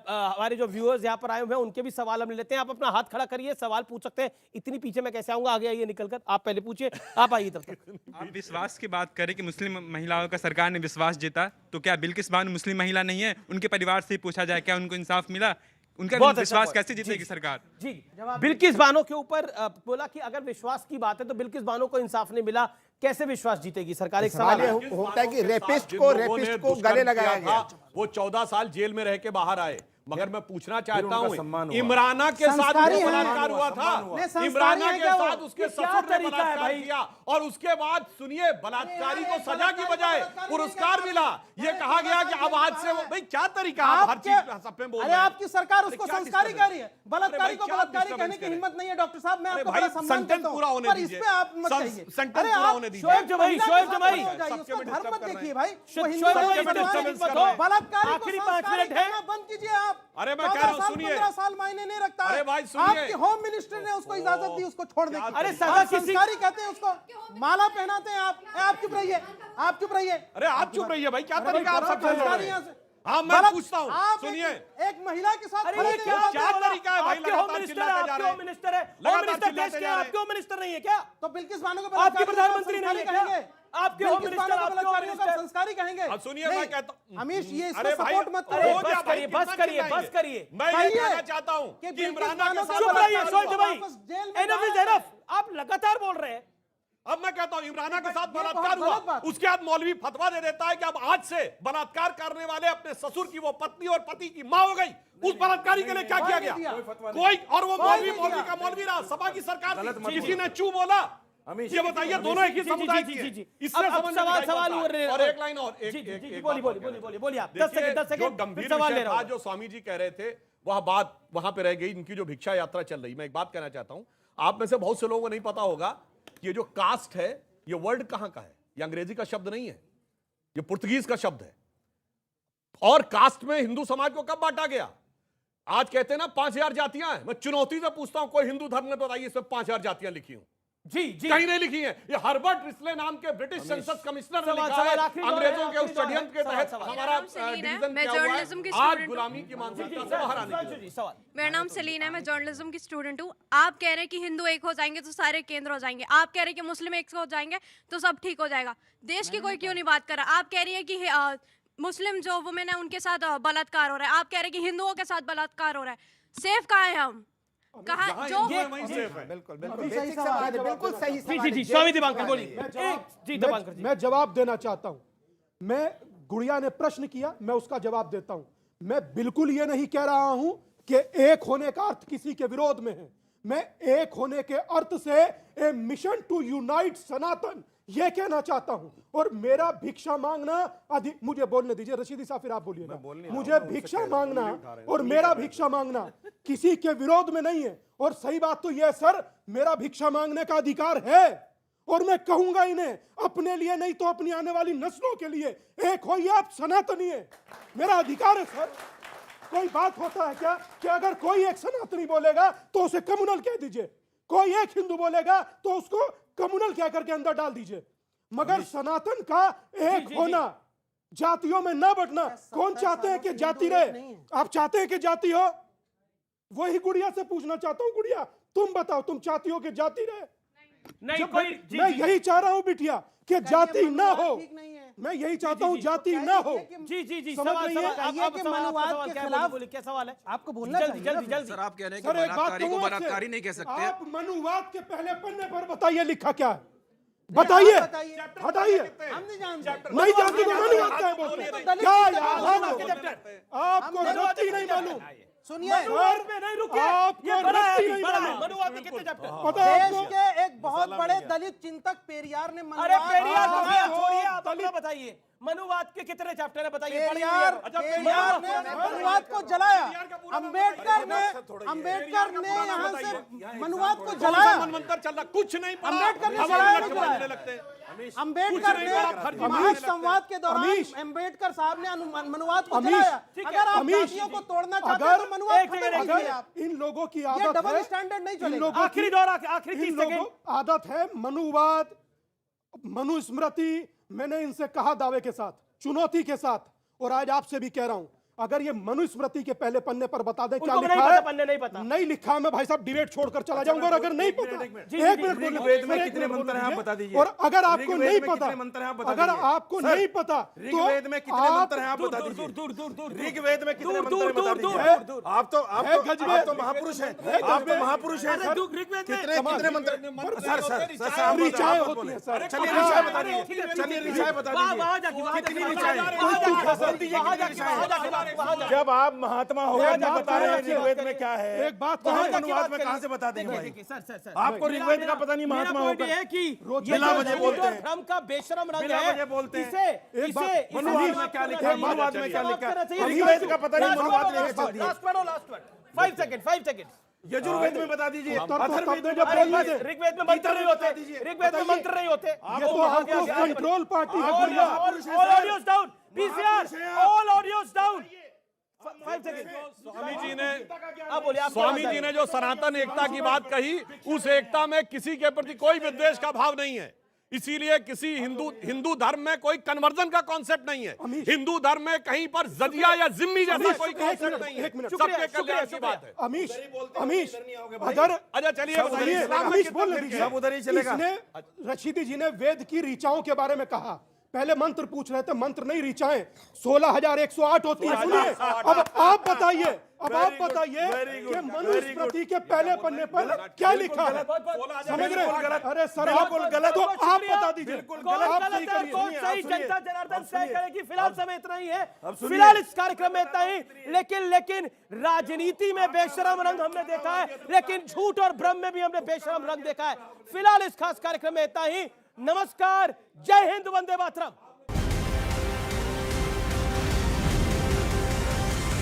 हमारे जो व्यूअर्स यहाँ पर आए हुए हैं उनके भी सवाल हम लेते हैं। आप अपना हाथ खड़ा करिए, सवाल पूछ सकते हैं। इतनी पीछे मैं कैसे आऊंगा, आगे आइए निकलकर, आप पहले पूछिए, आप आइए तब तक।
आप विश्वास की बात करें कि मुस्लिम महिलाओं का सरकार ने विश्वास जीता, तो क्या बिल्किस बानो मुस्लिम महिला नहीं है? उनके परिवार से ही पूछा जाए, क्या उनको इंसाफ मिला? उनका
बहुत अच्छा
विश्वास
point।
कैसे जीतेगी सरकार?
जी बिल्किस बानो के ऊपर बोला कि अगर विश्वास की बात है तो बिल्किस बानो को इंसाफ नहीं मिला, कैसे विश्वास जीतेगी सरकार? एक सवाल है।
होता है कि रेपिस्ट
जिन
को
लोगों ने
गले
दुष्कर्म
लगाया
किया
गया।
था, वो 14 साल जेल में रह के बाहर आए। मगर मैं पूछना चाहता
उनका
हूँ,
सम्मान हुआ।
इमराना के साथ
संस्कारी
जो
है।
बलात्कार हुआ था,
नहीं, संस्कारी
इमराना
है
के
क्या वो?
साथ उसके
ये क्या
ससुर ने
तरीका है
बलात्कार
भाई?
किया, और उसके बाद सुनिए बलात्कारी को सजा की बजाय पुरस्कार मिला। ये कहा गया कि अब आज से भाई क्या तरीका, आप हर चीज सब में बोल
अरे
रहे हैं।
आपकी सरकार
अरे
उसको
क्या
संस्कारी
disturbance?
कह रही है, बलात्कारी को
क्या
बलात्कारी
disturbance
कहने की
करें?
हिम्मत नहीं है। डॉक्टर साहब मैं
अरे
आपको
भाई,
बड़ा सम्मान
sentence
देता हूं,
पूरा होने
पर इस
दीजिए।
पे आप मत कहिए।
sentence
अरे
पूरा
आप
होने दीजिए।
शोएब जमाई, शोएब जमाई,
उसका धर्म मत देखिए भाई, वो
शोएब
हिंदू
जमाई,
है,
disturbance
मुसलमान
मत हो।
है। बलात्कारी को
आखिरी 5
संस्कारी
मिनट है।
कहना बंद कीजिए आप।
अरे मैं कह रहा हूं,
14 साल,
सुनिए।
15 साल मायने नहीं रखता है।
अरे भाई, सुनिए।
आपके होम मिनिस्टर ने उसको इजाजत दी उसको छोड़ने की।
अरे सजा
आप
किसी-
संस्कारी कहते हैं उसको, माला पहनाते हैं आप। आप चुप रहिए, आप चुप रहिए।
अरे आप चुप रहिए भाई, क्या
अरे
तरीका आप
भाई,
सब चल रहे
संस्कारी
हैं?
यहाँ से।
हाँ मैं
बलात्-
पूछता हूँ,
आप
सुनिए।
एक महिला के साथ
अरे
खड़े
ये
नहीं
क्या
हो
क्या
सकते।
तरीका है भाई?
आपके होम
लगातार
मिनिस्टर है,
चिल्लाते जा
आपके
रहे
होम मिनिस्टर है,
लगातार
होम मिनिस्टर
चिल्लाते
देश के
जा रहे
आपके होम मिनिस्टर नहीं है क्या?
तो बिल्किस बानो को
आपके
बलात्कारी को
प्रधानमंत्री
संस्कारी
नहीं है क्या?
कहेंगे?
आपके होम
बिल्किस
मिनिस्टर,
बानो को
आपके होम
बलात्कारियों को
मिनिस्टर।
संस्कारी कहेंगे?
अब सुनिए, मैं
नहीं।
कहता हूं-
अमीश ये
अरे
इसको
भाई,
सपोर्ट मत
अरे
हो
करो।
जा
बस
भाई,
करिए,
कितना
बस करिए,
चिल्लाएंगे?
बस करिए।
मैं ये
कहिए
कहना चाहता हूँ
कि
कि
बिल्किस
इमराना
बानो
के
का
साथ
चुप रहिए
बलात्कार
शोएब जमाई,
वापस जेल में
एनफ इज
डाला है।
एनफ। आप लगातार बोल रहे हैं।
अब मैं कहता हूं इमराना के साथ
ये बहुत
बलात्कार
गलत
हुआ,
बात है।
उसके बाद मौलवी फतवा दे देता है कि अब आज से बलात्कार करने वाले अपने ससुर की वो पत्नी और पति की मां हो गई। उस बलात्कारी के लिए क्या किया गया? कोई, और वो मौलवी मौलवी का मौलवी रहा, सपा की सरकार थी, किसी ने चू बोला? ये बताइए, दोनों एक ही समुदाय के हैं। इससे
अब
समझ में
सवाल
दिखाई
सवाल
पड़ता
हो रहे
है।
हैं।
और एक लाइन और
जी, जी, जी,
एक
बोलिए,
बात
बोलिए,
कहना
बोलिए, बोलिए, आप।
देखिए,
10 सेकंड, 10
जो
सेकंड,
गंभीर
फिर सवाल ले
विषय
रहा
था,
हूं।
जो स्वामी जी कह रहे थे, वह बात वहां पे रह गई। इनकी जो भिक्षा यात्रा चल रही, मैं एक बात कहना चाहता हूं, आप में से बहुत से लोगों को नहीं पता होगा कि ये जो कास्ट है, ये वर्ड कहां का है? ये अंग्रेजी का शब्द नहीं है, ये पुर्तगीज का शब्द है। और कास्ट में हिंदू समाज को कब बांटा गया? आज कहते हैं ना 5000 जातियां हैं। मैं चुनौती से पूछता हूं, कोई हिंदू धर्म ने बताइए इसमें 5000 जातियां लिखी हूं?
जी जी,
कहीं नहीं लिखी है। ये हर्बर्ट रिस्ले नाम के ब्रिटिश सेंसस कमिश्नर ने
सवाल-
लिखा है।
सवाल आखिरी दौर है,
अंग्रेजों के
आखिरी
उस
दौर है।
षड्यंत्र के
सवाल-
तहत
सवाल।
हमारा
मेरा नाम सलीन है,
डिवीजन
मैं
किया हुआ
जर्नलिज्म की
है। आज
स्टूडेंट हूं।
गुलामी की मानसिकता से बाहर आने के लिए।
सवाल।
मेरा नाम सलीन है, मैं जर्नलिज्म की स्टूडेंट हूँ। आप कह रहे हैं कि हिंदू एक हो जाएंगे तो सारे केंद्र हो जाएंगे। आप कह रहे हैं कि मुस्लिम एक हो जाएंगे तो सब ठीक हो जाएगा। देश की कोई क्यों नहीं बात कर रहा? आप कह रही है कि मुस्लिम जो वुमेन है उनके साथ बलात्कार हो रहा है, आप कह रहे हैं कि हिंदुओं के साथ बलात्कार हो रहा है। सेफ कहाँ है हम? कहाँ जो
वहीं सेफ है।
बिल्कुल
अभी सही सवाल है,
बिल्कुल सही
जी जी जी, स्वामी दीपांकर बोलिए। जी दीपांकर जी,
मैं जवाब देना चाहता हूं। मैं, गुड़िया ने प्रश्न किया, मैं उसका जवाब देता हूं। मैं बिल्कुल ये नहीं कह रहा हूं कि एक होने का अर्थ किसी के विरोध में है। मैं एक होने के अर्थ से ए मिशन टू यूनाइट सनातन ये कहना चाहता हूं। और मेरा भिक्षा मांगना मुझे बोलने दीजिए, रशीदी साहब फिर आप बोलिएगा। मुझे भिक्षा मांगना और मेरा भिक्षा मांगना किसी के विरोध में नहीं है। और सही बात तो यह सर, मेरा भिक्षा मांगने का अधिकार है और मैं कहूंगा इन्हें, अपने लिए नहीं तो अपनी आने वाली नस्लों के लिए, एक होइए आप सनातनी है, मेरा अधिकार है सर। कोई बात होता है क्या कि अगर कोई एक सनातनी बोलेगा तो उसे कम्युनल कह दीजिए, कोई एक हिंदू बोलेगा तो उसको कम्युनल कह करके अंदर डाल दीजिए। मगर सनातन का एक होना, जातियों में ना बंटना। कौन चाहते हैं कि जाति रहे? आप चाहते हैं कि जाति हो? वही गुड़िया से पूछना चाहता हूं। गुड़िया तुम बताओ, तुम चाहती हो कि जाति रहे?
नहीं कोई, जी,
मैं
जी,
यही चाह रहा हूं बिटिया कि जाति ना हो। मैं यही चाहता हूं जाति ना हो।
जी जी जी,
समझ
सवाल
रही है?
सवाल
कहिए
आप
कि
सवाल
मनुवाद
सवाल
के
क्या है?
खिलाफ-
बोलिए, क्या सवाल है?
आपको बोलना
जल्दी
चाहिए
जल्दी
ना।
जल्दी।
सर आप कह रहे हैं कि
सर एक बात
बलात्कारी को
कहूं आपसे,
बलात्कारी नहीं कह सकते।
आप मनुवाद के पहले पन्ने पर बताइए लिखा क्या है, बताइए,
बताइए।
हटाइए।
हम नहीं जानते।
नहीं जानते तो मनुवाद क्या है बोलते?
दलित
क्या
की
यार,
बात
आपको आपको रत्ती नहीं मालूम।
सुनिए,
मनुवाद में नहीं रुके,
आपको
ये बड़ा है,
रत्ती नहीं
बड़ा है।
मालूम।
मनुवाद में कितने चैप्टर?
पता है
देश
आपको?
के एक बहुत बड़े दलित चिंतक पेरियार ने
अरे
मनुवाद-
पेरियार को
हाँ,
छोड़िए, आप
दलित-
अपना बताइए, मनुवाद के कितने चैप्टर है बताइए?
पेरियार
अच्छा,
पेरियार ने मनुवाद को जलाया। अंबेडकर ने यहाँ से मनुवाद को जलाया।
मनवंतर चल रहा, कुछ नहीं पढ़ा,
अंबेडकर ने
हवा
जलाया,
लटके
जलाया।
बनने लगते हैं।
अंबेडकर ने महासंवाद के दौरान अंबेडकर साहब ने मनुवाद को जलाया। अगर आप जातियों को तोड़ना चाहते हैं तो मनुवाद खत्म कीजिए आप।
इन लोगों की
ये
आदत
डबल
है,
स्टैंडर्ड नहीं
इन
चलेगा।
लोगों
आखिरी
की
दौर, आखिरी 30
इन लोगों
सेकंड।
आदत है मनुवाद, मनुस्मृति। मैंने इनसे कहा दावे के साथ, चुनौती के साथ, और आज आपसे भी कह रहा हूं, अगर ये मनुस्मृति के पहले पन्ने पर बता दे क्या
उनको
लिखा
नहीं
है।
पता, पन्ने नहीं पता।
नहीं लिखा है, मैं भाई साहब डिबेट छोड़कर चला जाऊंगा। और अगर नहीं पता, एक मिनट बोलिए।
ऋग्वेद में कितने मंत्र हैं आप बता दीजिए।
और अगर आपको
ऋग्वेद
नहीं
में
पता,
कितने मंत्र हैं आप बता
अगर
दीजिए।
आपको
सर,
नहीं पता
ऋग्वेद में कितने मंत्र हैं आप बता
दूर,
दीजिए।
दूर, दूर, दूर, दूर,
ऋग्वेद में कितने
दूर,
मंत्र
दूर,
हैं बता
दूर, दूर,
दीजिए।
दूर, दूर।
आप तो महापुरुष हैं, आप तो महापुरुष हैं सर। कितने मंत्र, सर
ऋचाएं होती हैं सर।
चलिए ऋचाएं बता दीजिए, चलिए ऋचाएं बता दीजिए, कितनी ऋचाएं। जब आप महात्मा हो गए तब बता रहे हैं ऋग्वेद में क्या है।
एक बात
तो हम
कहें,
अनुवाद में कहां से बता देंगे भाई।
सर
आपको ऋग्वेद का पता नहीं, महात्मा
पॉइंट
होकर
है कि
बिना वजह बोलते हैं,
भ्रम का बेशरम रंग
बिना
है।
वजह बोलते हैं।
एक
मनुवाद में क्या लिखा है, मनुवाद में क्या लिखा है, ऋग्वेद का पता नहीं, मनुवाद में क्या दिया।
Last word 5 second.
यजुर्वेद में बता दीजिए,
अथर्ववेद में जब
अरे
बोलिए
बस, ऋग्वेद में मंत्र नहीं होते, ऋग्वेद में मंत्र नहीं होते।
ये तो आपको कंट्रोल पार्टी है।
All audios down, PCR, all audios down. 5 second.
Swami ji ने जो सनातन एकता की बात कही, उस एकता में किसी के प्रति कोई विद्वेष का भाव नहीं है। इसीलिए किसी हिंदू धर्म में कोई कन्वर्जन का कॉन्सेप्ट नहीं है। हिंदू धर्म में कहीं पर जजिया या जिम्मी जैसा कोई कॉन्सेप्ट नहीं है। सबके कल्याण की बात है।
अमीश अगर
अच्छा चलिए बताइए,
अमीश बोल दीजिए।
सब उधर ही चलेगा।
इसने रशीदी जी ने वेद की ऋचाओं के बारे में कहा। पहले मंत्र पूछ रहे थे, मंत्र नहीं ऋचाएं 16,108 होती है। सुनिए, अब आप बताइए कि मनुस्मृति के पहले पन्ने पर क्या लिखा है। समझ रहे हैं? अरे सर
गलत,
तो आप बता दीजिए।
कौन
आप
गलत
सही
है,
करिए।
कौन सही, जनता जनार्दन तय करेगी। फिलहाल समय इतना ही है,
सुनिए।
फिलहाल इस कार्यक्रम में इतना ही। लेकिन राजनीति में बेशरम रंग हमने देखा है, लेकिन झूठ और भ्रम में भी हमने बेशरम रंग देखा है। फिलहाल इस खास कार्यक्रम में इतना ही। नमस्कार, जय हिंद, वंदे मातरम।